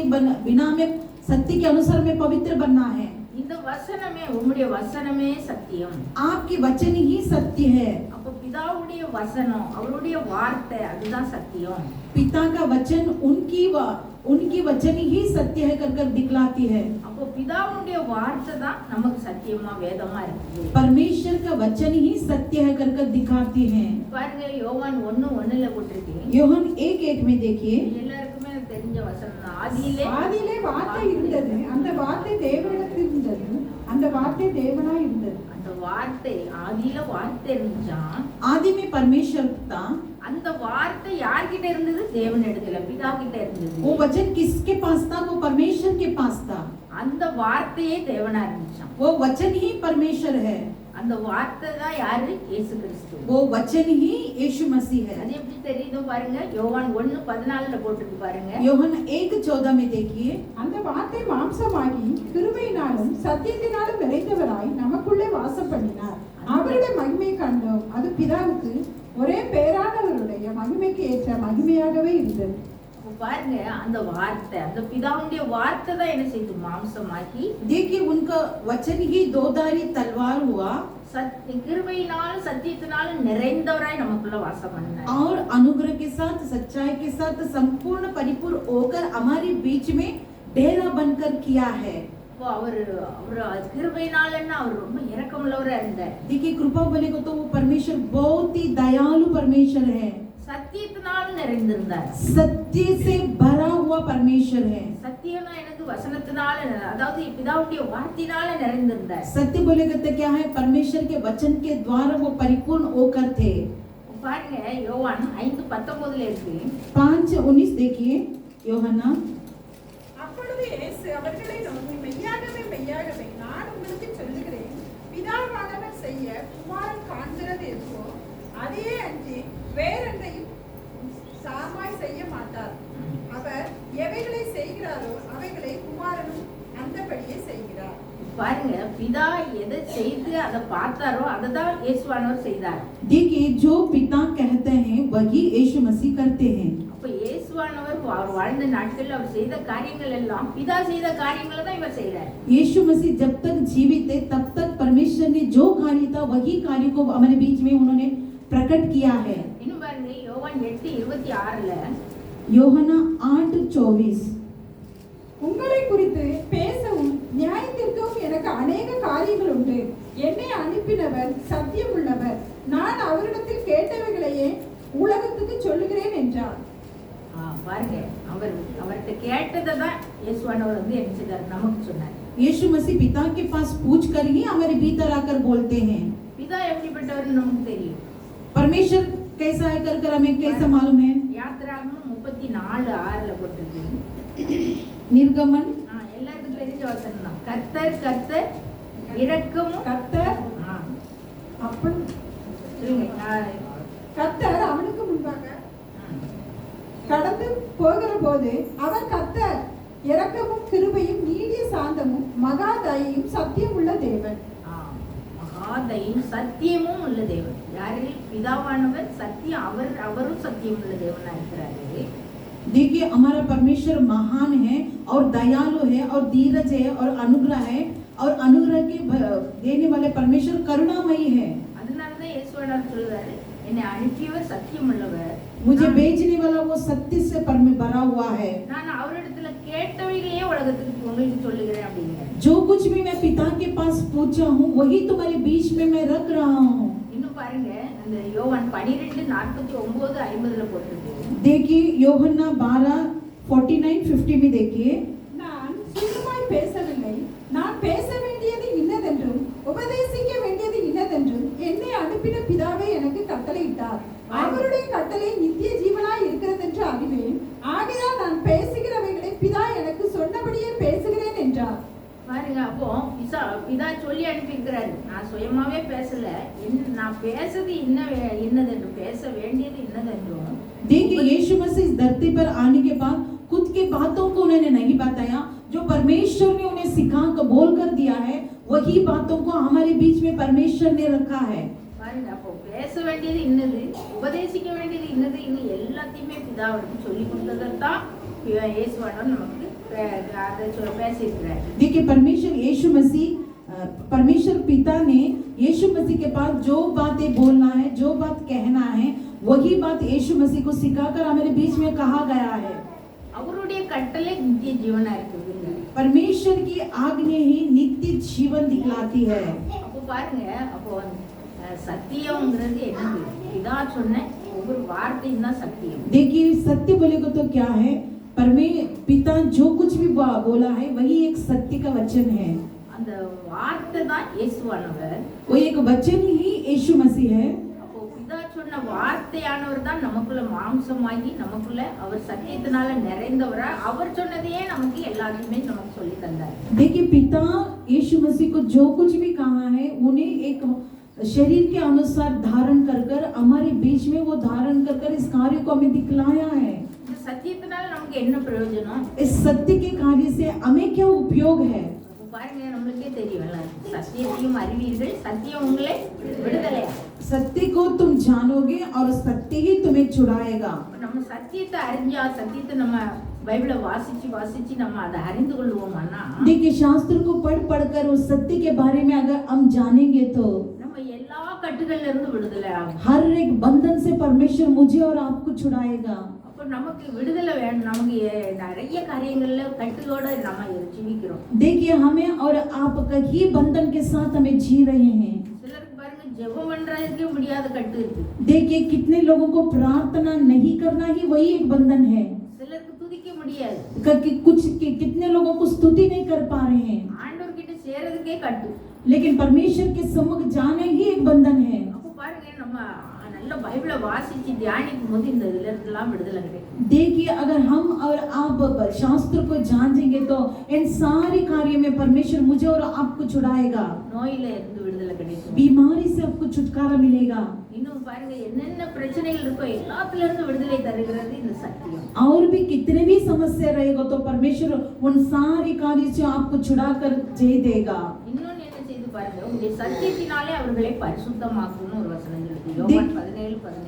बिना में सत्य के अनुसार में पवित्र बनना है. இந்த வசனமே, உம்முடைய வசனமே சத்தியம். आपकी वचन ही सत्य है. அப்போ பிதாவுடைய வசனம், அவருடைய வார்த்தை அதுதான் சத்தியம். पिता का वचन उनकी वचन ही सत्य है कर दिखलाती है. அப்போ பிதாவுடைய வார்த்தை தான் நமக்கு சத்தியமா வேதமா இருக்குது. परमेश्वर का वचन ही सत्य है कर दिखाती है। பாருங்க யோவான் 1:1 போட்டிருக்கேன். யோவான் 1:1 में देखिए, எல்லாருக்குமே தெரிஞ்ச வசனம் தான். ஆதியிலே வார்த்தை இருந்தது, அந்த வார்த்தை தேவனிடத்தில் இருந்தது, அந்த வார்த்தை தேவனாய் இருந்தது. அந்த வார்த்தை ஆதியில வார்த்தை இருந்துச்சாம். आदि में परमेश्वर था। அந்த வார்த்தை யார்கிட்ட இருந்தது? தேவனிடத்துல, பிதா கிட்ட இருந்தது. वो वचन किसके पास था? वो परमेश्वर के पास था। அந்த வார்த்தையே தேவனா இருந்துச்சாம். वो वचन ही परमेश्वर है। அந்த வார்த்தை தான் யாரு? இயேசு கிறிஸ்து. वो वचन ही यीशु मसीह है। அது எப்படி தெரியுது பாருங்க. யோவான் 1:14 போட்டுருக்கு பாருங்க. யோவான் 1:14 में देखिए, அந்த வார்த்தை மாம்சமாகி கிருபையினாலும் சத்தியத்தினாலும் நிறைந்தவராய் நமக்குள்ளே வாசம் பண்ணினார். அவருடைய மகிமை கண்டோம். அது பிதாவுக்கு ஒரே பேரானவருடைய மகிமைக்கு ஏற்ற மகிமையாகவே இருந்தது. பாருங்க, அந்த வார்த்தை, அந்த பிதாவுடைய வார்த்தை தான் என்ன செய்து? மாம்சமாகி. देखिए उनका वचन ही दोधारी तलवार हुआ கிருபையினாலும் சத்தியத்தினாலும் நிறைந்தவராய் நமக்குள்ள வாசம் பண்ணார். और अनुग्रह के साथ, सच्चाई के साथ संपूर्ण परिपूर्ण होकर हमारे बीच में डेरा बनकर किया है। அவர் கிருபையினாலன்னா அவர் ரொம்ப இரக்கமுள்ளவரா இருந்தார். देखिए कृपा बोले को तो वो परमेश्वर बहुत ही दयालु परमेश्वर है। சத்தியத்தினாலும் நிறைந்திருந்தார். सत्य से भरा हुआ परमेश्वर है। சத்தியம்னா எனக்கு வசனத்தினால, அதாவது பிதாவுடைய வார்த்தையினால நிறைந்திருந்தார். सत्य बोले तो क्या है? परमेश्वर के वचन के द्वारा वो परिपूर्ण होकर थे। பாருங்க, யோவான் 5:19 இருக்கு. 5:19 देखिए யோहन्ना। அப்பொழுது இயேசு அவர்களை நோக்கி, மெய்யாகவே மெய்யாகவே நான் உங்களுக்கு சொல்லுகிறேன், பிதாவானவர் செய்ய குமாரன் காண்கிறது எதுவோ அதையே அன்றி வேறென்றையும் சாமாய் செய்ய மாட்டார். அவர் எவைகளை செய்கிறாரோ அவைகளை குமாரனும் அந்தபடியே செய்கிறார். பாருங்க, பிதா எதை செய்து அதை பார்த்தாரோ அதை தான் இயேசுவானவர் செய்தார். देखिए जो पिता कहते हैं वही यीशु मसीह करते हैं। அப்ப இயேசுவானவர் அவர் வாழ்ந்த நாட்களில் அவர் செய்த காரியங்கள் எல்லாம் பிதா செய்த காரியங்களை தான் இவர் செய்றார். यीशु मसीह जब तक जीवित थे तब तक परमेश्वर ने जो कार्य था वही कार्य को हमारे बीच में उन्होंने प्रकट किया है। இன்னும் பாருங்க, யோவான் 8:26 யோहन्ना 8:24 உங்களை குறித்து பேசவும் நியாயத்திற்கும் எனக்கு அநேக காரியங்கள் உண்டு. என்னை அனுப்பினவர் சத்தியம் உள்ளவர். நான் அவரிடத்தில் கேட்டவைகளையே உலகத்துக்கு சொல்லுகிறேன் என்றார். பாருங்க, அவர்கிட்ட கேட்டதை தான் இயேசுவானவர் என்ன செய்தார்? நமக்கு சொன்னார். यीशु मसीह पिता के पास पूछ कर ही हमारे भीतर आकर बोलते हैं। பிதா எப்படிப்பட்டவர் நமக்கு தெரியும். परमेश्वर कैसा है कर हमें कैसा मालूम है? யாத்திராகமம் 34:6 போட்டிருக்கு. निर्गमन எல்லாருக்கும் தெரிஞ்ச வசனம் தான். கர்த்தர் இரக்கமும் கர்த்தர் அப்படி கர்த்தர் அவனுக்கு முன்பாக கடந்து போகிற போது அவர் கர்த்தர் இரக்கமும் கிருபையும் நீடிய சாந்தமும் மகா தயையும் சத்தியம் உள்ள தேவன். மகாதையும் சத்தியமும் உள்ள தேவன். யாரில்? பிதாவானவர் சத்தியம், அவரும் சத்தியம் உள்ள தேவனா இருக்கிறாரு. देखिए हमारा परमेश्वर महान है और दयालु है और धीरज है और अनुग्रह है और अनुग्रह के देने वाले परमेश्वर करुणामयी है। அதனாலதான் இயேசுவானவர் சொல்றாரு, என்னை அனுப்பியவர் சத்தியம் உள்ளவர், मुझे भेजने वाला वो सत्य से भरा हुआ है। நான் அவரிடத்துல கேட்டவைகளையே உலகத்துக்கு உங்களுக்கு சொல்லுகிறேன் அப்படிங்கிற. जो कुछ भी मैं पिता के पास पूछा हूँ वही तुम्हारे बीच में मैं रख रहा हूँ। இன்னும் பாருங்க, அந்த யோவான் 12:49-50 போட்டிருக்கு. देखिए யோहन्ना 12:49-50 में देखिए, நான் சுத்தமாய் பேசவில்லை, நான் பேச வேண்டியது இன்னதென்றும் உபதேசிக்க வேண்டியது இன்னதென்றும் என்னை அனுப்பின பிதாவே எனக்கு கட்டளையிட்டார். அவருடைய கட்டளை நித்திய ஜீவனாய் இருக்கிறதென்று அறிவேன். ஆகையால் நான் பேசுகிறவைகளை பிதா எனக்கு சொன்னபடியே பேசுகிறேன் என்றார். பாருங்க, அப்போ பிதா சொல்லி அனுப்பியிருக்கிறாரு. நான் சுயமாவே பேசல, நான் பேசுறது இன்னதென்றும், பேச வேண்டியது இன்னதென்றும். देखिए यीशु मसीह इस धरती पर आने के बाद खुद के बातों को उन्होंने नहीं बताया, जो परमेश्वर ने उन्हें सिखा कर बोल कर दिया है वही बातों को हमारे बीच में परमेश्वर ने रखा है। பாருங்க, அப்போ பேச வேண்டியது இன்னது, உபதேசிக்க வேண்டியது இன்னது, இன்னும் எல்லாத்தையுமே பிதாவுக்கு சொல்லி கொடுத்ததான் இயேசுவானவர் நமக்கு அதை பேசியிருக்கிறார். देखिए परमेश्वर पिता ने यीशु मसीह के पास जो बातें बोलना है, जो बात कहना है, वही बात यीशु मसीह को सिखाकर हमारे बीच में कहा गया है। அவருடைய கட்டளை நித்திய ஜீவனா இருக்குது. परमेश्वर की आज्ञा ही नित्य जीवन दिखलाती है। அப்போ பாருங்க, அப்போ சத்தியம்ங்கிறது என்னது? இதா சொன்ன ஒவ்வொரு வார்த்தையும் தான் சத்தியம். देखिए सत्य बोले को तो क्या है, पिता जो कुछ भी बोला है वही एक सत्य का वचन है। அந்த வார்த்தை தான் இயேசுவானவர். वो एक वचन ही यीशु मसीह है। அப்போ பிதா சொன்ன வார்த்தையானவர் தான் நமக்குள்ள மாம்சமாகி நமக்குள்ள அவர் சத்தியத்தினால நிறைந்தவரா அவர் சொன்னதையே நமக்கு எல்லாத்தையுமே நமக்கு சொல்லி தந்தார். देखिए पिता यीशु मसीह को जो कुछ भी कहा है उन्हें एक शरीर के अनुसार धारण कर हमारे बीच में वो धारण कर इस कार्य को हमें दिखलाया है। இந்த சத்தியத்தினால நமக்கு என்ன பிரயோஜனம்? इस सत्य के कार्य से हमें क्या उपयोग है? பாருங்க, நம்மளுக்கே தெரியும்ல, சத்தியத்தையும் அறிவீர்கள், சத்தியம் உங்களை விடுதலையா. सत्य को तुम जानोगे और सत्य ही तुम्हें छुड़ाएगा। நம்ம சத்தியத்தை அறிஞ்சா, சத்தியத்தை நம்ம பைபிளை வாசிச்சு நம்ம அதை அறிந்து கொள்வோம்னா, देखिए शास्त्र को पढ़कर उस सत्य के बारे में अगर हम जानेंगे तो நம்ம எல்லா கட்டுகள்ல இருந்து விடுதலை ஆகும். हर एक बंधन से परमेश्वर मुझे और आपको छुड़ाएगा। அப்போ நமக்கு விடுதலை வேணும். நமக்கு நிறைய காரியங்கள்ல கட்டுகளோட நம்ம ஜீவிக்கிறோம். देखिए हमें और आप कई बंधन के साथ हमें जी रहे हैं। சிலருக்கு பாருங்க, ஜெபம் பண்றதுக்கே முடியாத கட்டு இருக்கு. देखिए कितने लोगों को प्रार्थना नहीं करना ही वही एक बंधन है। சிலருக்கு துதிக்க முடியாது. कितने लोगों को स्तुति नहीं कर पा रहे हैं। ஆண்டவர் கிட்ட சேரதுக்கே கட்டு. लेकिन परमेश्वर के सम्मुख जाना ही एक बंधन है। அப்போ பாருங்க, நம்ம நல்ல பைபிளை வாசிச்சு தியானிக்கும் போது இந்த இதுல இருந்தெல்லாம் விடுதலை கிடைக்கும். देखिए अगर हम और आप शास्त्र को जानेंगे तो इन सारे कार्यों में परमेश्वर मुझे और आपको छुड़ाएगा। நோயில இருந்து விடுதலை கிடைக்கும். बीमारी से आपको छुटकारा मिलेगा। இன்னும் பாருங்க, என்னென்ன பிரச்சனைகள் இருக்கோ எல்லாத்துல இருந்து விடுதலை தருகிறது இந்த சத்தியம். और भी कितने भी समस्या रहेगा तो परमेश्वर उन सारे कार्य से आपको छुड़ा कर दे देगा। இன்னொன்னு என்ன செய்து பாருங்க, உங்களுடைய சத்தியத்தினாலே அவர்களை பரிசுத்தமாக்கும்னு ஒரு வசனம் இருக்கு. யோவான் 17:17.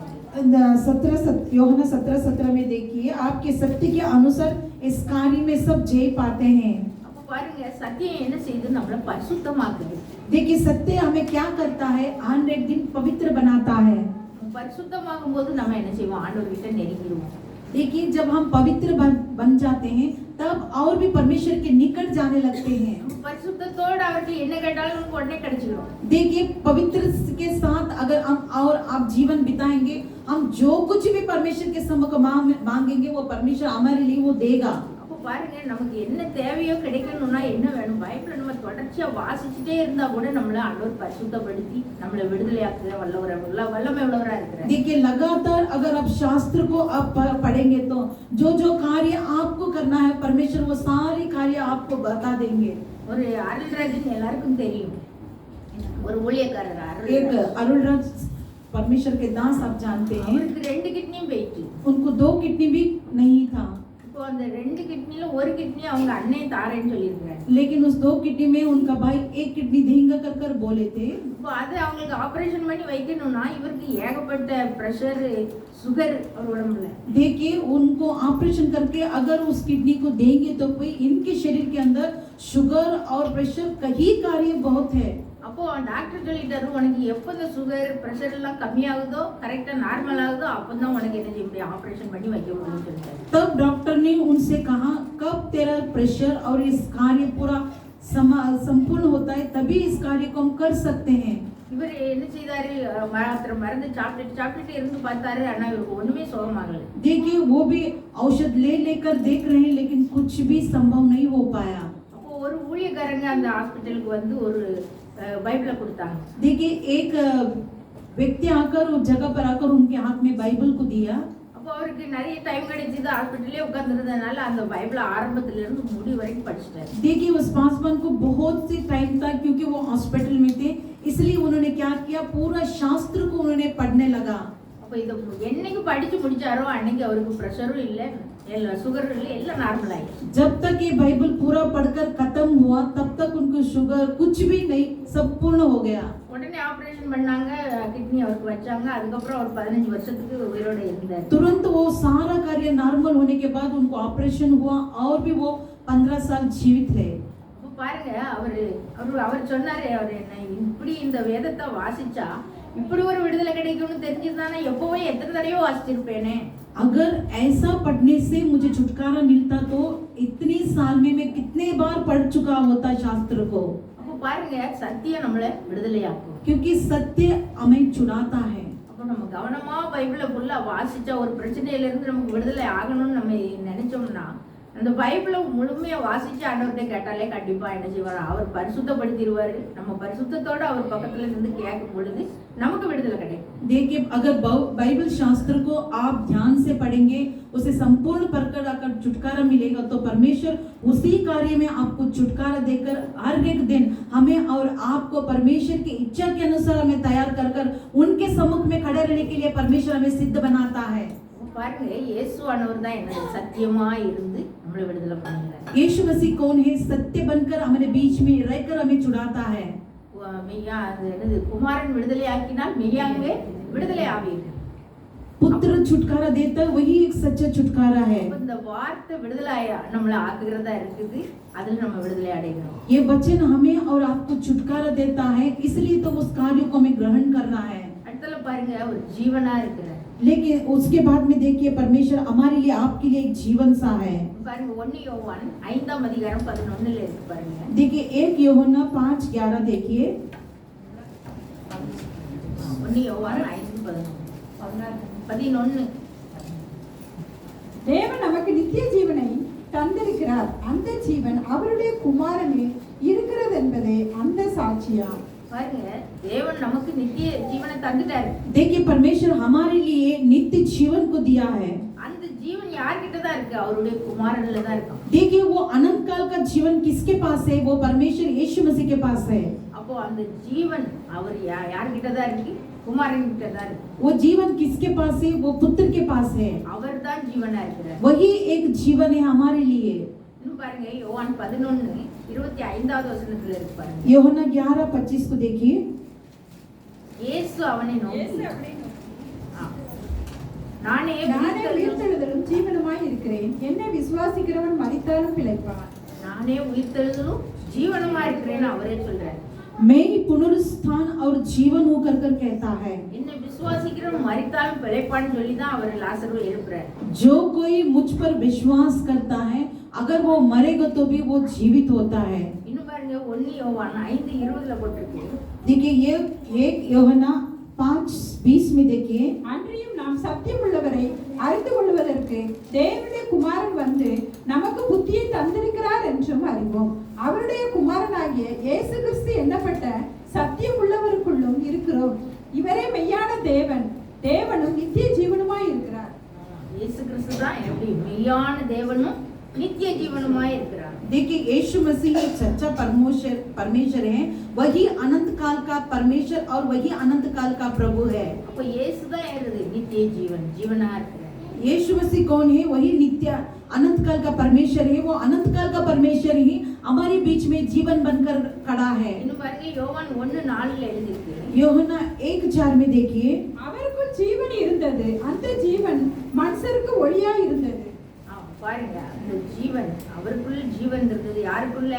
यूहन्ना 17:17 में देखिए आपके सत्य के अनुसार इस कार्य में सब जय पाते हैं। அப்ப பாருங்க, சத்தியம் என்ன செய்து நம்மள பரிசுத்தமாக்குது. देखिए सत्य हमें क्या करता है, हर एक दिन पवित्र बनाता है। பரிசுத்தமாகும் போது நம்ம என்ன செய்வோம்? ஆண்டவர் கிட்ட நெருங்கிடுவோம். देखिए जब हम पवित्र बन जाते हैं तब और भी परमेश्वर के निकट जाने लगते हैं। பரிசுத்தத்தோட அவர்கள் என்ன கேட்டாலும் நமக்கு உடனே கிடைச்சிடும். देखिए पवित्र के साथ अगर हम और आप जीवन बिताएंगे, हम जो कुछ भी परमेश्वर के सम्मुख मांगेंगे वो परमेश्वर हमारे लिए वो देगा। அப்ப பாருங்க, நமக்கு என்ன தேவையோ கிடைக்கணும்னா என்ன வேணும்? பைபிளை நம்ம தொடர்ச்சியா வாசிச்சுட்டே இருந்தா கூட நம்மள ஆண்டவர் பரிசுத்தப்படுத்தி நம்மளை விடுதலையாக்குற வல்லமை உள்ளவரா இருக்கிறார். देखिए लगातार अगर आप शास्त्र को आप पढ़ेंगे तो जो जो कार्य आपको करना है परमेश्वर वो सारे कार्य आपको बता देंगे। ஒரு அருள்ராஜன் எல்லாருக்கும் தெரியும், ஒரு ஊழியக்காரர் एक अरुणराज परमेश्वर के दास आप जानते हैं। அவருக்கு 2 கிட்னியும் போயிடுச்சு. उनको 2 किडनी भी नहीं था, இப்போ அந்த 2 கிட்னில ஒரு கிட்னி அவங்க அண்ணே தாரேன்னு சொல்லியிருக்காரு. लेकिन उस 2 किडनी में उनका भाई 1 किडनी देंगे कर बोले थे। இப்போ அது அவங்களுக்கு ஆபரேஷன் பண்ணி வைக்கணும்னா இவருக்கு ஏகப்பட்ட பிரஷர், சுகர் அவர் உடம்புல. देखिए उनको ऑपरेशन करके अगर उस किडनी को देंगे तो कोई इनके शरीर के अंदर शुगर और प्रेशर कई कार्य बहुत है। அப்போ டாக்டர் சொல்லிட்டாரு, உனக்கு எப்போ இந்த சுகர் பிரஷர் எல்லாம் கம்மியாகுதோ, கரெக்டா நார்மல் ஆகுதோ, அப்பதான் உனக்கு என்ன செய்ய முடியும்? ஆபரேஷன் பண்ணி வைக்க முடியும்னு சொல்லிட்டாரு. तब डॉक्टर ने उनसे कहा कब तेरा प्रेशर और इस कार्य पूरा संपूर्ण होता है तभी इस कार्य को हम कर सकते हैं। இவர் என்ன செய்தாரு? மருந்து சாப்பிட்டுட்டு இருந்து பார்த்தாரு, ஆனா இவருக்கு ஒண்ணுமே சுகமாகல. देखिए वो भी औषध लेकर देख रहे हैं लेकिन कुछ भी संभव नहीं हो पाया। அப்போ ஒரு ஊழியக்காரங்க அந்த ஹாஸ்பிட்டலுக்கு வந்து ஒரு பைபிளை கொடுத்தாங்க. देखिए एक व्यक्ति आकर उस जगह पर आकर उनके हाथ में बाइबल को दिया। அப்போ அவருக்கு நிறைய டைம் கிடைச்சது, ஹாஸ்பிட்டலே உட்கார்ந்திருந்ததுனால அந்த பைபிளை ஆரம்பத்துல இருந்து முடி வரைக்கும் படிச்சிட்டாரு. देखिए उस पासवान को बहुत सी टाइम था क्योंकि वो हॉस्पिटल में थे, इसलिए उन्होंने क्या किया, पूरा शास्त्र को उन्होंने पढ़ने लगा। அப்போ இதை என்னைக்கு படிச்சு முடிச்சாரோ அன்னைக்கு அவருக்கு பிரஷரும் இல்லை, சுகரும் இல்லை, எல்லாம் நார்மல் ஆயிடுச்சு. जब तक ये बाइबल पूरा पढ़कर खत्म हुआ तब तक उनको शुगर कुछ भी नहीं, सब पूर्ण हो गया। உடனே ஆபரேஷன் பண்ணாங்க, கிட்னி அவருக்கு வச்சாங்க. அதுக்கப்புறம் அவர் 15 வருஷத்துக்கு உயிரோட இருந்தார். तुरंत वो सारा कार्य नॉर्मल होने के बाद उनको ऑपरेशन हुआ और भी वो 15 साल जीवित रहे। பாருங்க, அவர் சொன்னாரு, அவர் என்ன இப்படி இந்த வேதத்தை வாசிச்சா இப்படி ஒரு விடுதலை கிடைக்கும்னு தெரிஞ்சிருந்தானே எப்பவே எத்தனை தடவையோ வாசிச்சிருப்பேனே. अगर ऐसा पढ़ने से मुझे छुटकारा मिलता तो इतनी साल में मैं कितने बार पढ़ चुका होता शास्त्र को। அப்ப பாருங்க, சத்தியம் நம்மள விடுதலையாக்கும். क्योंकि सत्य हमें छुड़ाता है। அப்ப நம்ம கவனமா பைபிளை ஃபுல்லா வாசிச்சா ஒரு பிரச்சனையில இருந்து நமக்கு விடுதலை ஆகணும்னு நம்ம நினைச்சோம்னா அந்த பைபிளை முழுமையா வாசிச்சு ஆண்டவர்கிட்ட கேட்டாலே கண்டிப்பா என்ன செய்வார், அவர் பரிசுத்தப்படுத்திடுவாரு. நம்ம பரிசுத்தத்தோட அவர் பக்கத்துல இருந்து கேட்கும் பொழுது நமக்கு விடுதலை கிடைக்கும். देखिए, अगर बाइबल शास्त्र को आप ध्यान से पढ़ेंगे, उसे संपूर्ण पढ़कर आकर छुटकारा मिलेगा, तो परमेश्वर उसी कार्य में आपको छुटकारा देकर हर एक दिन हमें और आपको परमेश्वर की इच्छा के अनुसार हमें तैयार कर कर उनके सम्मुख में खड़े रहने के लिए परमेश्वर हमें सिद्ध बनाता है। பாருங்க, இயேசுவானவர் தான் என்ன சத்தியமா இருந்து நம்மளை விடுதலை பண்ணுகிறார். यीशु मसीह कौन है? सत्य बनकर हमारे बीच में रहकर हमें छुड़ाता है। மெய்யா அது என்னது, குமாரன் விடுதலை ஆக்கினால் மெய்யாகவே விடுதலை ஆவீர்கள். पुत्र छुटकारा देता, वही एक सच्चा छुटकारा है। இந்த வார்த்தை விடுதலை நம்மளை ஆக்குகிறதா இருக்குது, அதுல நம்ம விடுதலை அடைகிறோம். ये वचन हमें और आपको छुटकारा देता है, इसलिए तो उस कार्य को हमें ग्रहण करना है। அடுத்தல பாருங்க, ஒரு ஜீவனா இருக்கிறார். लेकिन उसके बाद में देखिए, परमेश्वर हमारे लिए आपके लिए एक जीवन सा है। பாருங்க, 1 யோவான் 5ஆம் அதிகாரம் 11ல இருக்கு பாருங்க. देखिए 1 யோவான் 5:11 देखिए। 1 யோவான் 5:11 தேவன் நமக்கு நித்திய ஜீவனை தந்திருக்கிறார். அந்த ஜீவன் அவருடைய குமாரனில் இருக்கிறது என்பதே அந்த சாட்சியா. பாருங்க, தேவன் நமக்கு நித்திய ஜீவனை தந்துட்டாரு. देखिए, परमेश्वर हमारे लिए नित्य जीवन को दिया है। அந்த ஜீவன் யார்கிட்ட தான் இருக்கு? அவருடைய குமாரன்ல தான் இருக்கு. देखिए, वो अनंत काल का जीवन किसके पास है? वो परमेश्वर यीशु मसीह के पास है। அப்போ அந்த ஜீவன் அவர் யார்கிட்ட தான் இருக்கு? குமாரன் கிட்ட தான் இருக்கு. वो जीवन किसके पास है? वो पुत्र के पास है। அவர் தான் ஜீவனா இருக்கிறார். वही एक जीवन है हमारे लिए। இன்னும் பாருங்க, யோவான் 11:25வது வசனத்துல இருக்கு பாருங்க. யோவான் 11:25 को देखिए। இயேசு அவனை நோக்கி, நானே உயிர்த்தெழுதலும் ஜீவனுமாய் இருக்கிறேன். என்னை விசுவாசிக்கிறவன் மரித்தாலும் பிழைப்பான். நானே உயிர்த்தெழுதலும் ஜீவனுமா இருக்கிறேன்னு அவரே சொல்றார். मैं ही पुनरुत्थान और जीवन हूँ कर कर कहता है। என்னை விசுவாசிக்கிறவன் மரித்தாலும் பிழைப்பான்னு சொல்லி தான் அவர் லாசருவை எழுப்புறார். जो कोई मुझ पर विश्वास करता है, अगर वो मरेगा तो भी वो जीवित होता है। இன்னும் பாருங்க, 1 யோவான் 5:20ல போட்டிருக்கு. देखिए, ये 1 யோவான் 5:20 में देखिए। அன்றியும் நாம் சத்தியம் உள்ளவரை அறிந்து கொள்வதற்கு தேவனுடைய குமாரன் வந்து நமக்கு புத்தியை தந்திருக்கிறார் என்றும் அறிவோம். அவருடைய குமாரனாகிய இயேசு கிறிஸ்து எண்ணப்பட்ட சத்தியம் உள்ளவருக்குள்ளும் இருக்கிறோம். இவரே மெய்யான தேவன், தேவனும் நித்திய ஜீவனுமாய் இருக்கிறார். இயேசு கிறிஸ்து தான் எப்படி மெய்யான தேவனும் நித்திய ஜீவனுமாய் இருக்கிறார். देखिए, यीशु मसीह एक सच्चा परमेश्वर है, वही अनंत काल का परमेश्वर और वही अनंत काल का प्रभु है। அப்ப இயேசு தான் யாரு? நித்திய ஜீவன், ஜீவனா இருக்கிறார். यीशु मसीह कौन है? वही नित्य अनंत काल का परमेश्वर है। वो अनंत काल का परमेश्वर ही हमारे बीच में जीवन बनकर खड़ा है। இன்னும் பாருங்க, யோவான் 1:4ல எழுதிருக்கு. யோவான் 1:4 में देखिए। அவருக்குள் ஜீவன் இருந்தது, அந்த ஜீவன் மனுஷருக்கு ஒளியாய் இருந்தது. பாருங்க, அந்த ஜீவன், அவருக்குள்ள ஜீவன் இருந்தது. யாருக்குள்ள?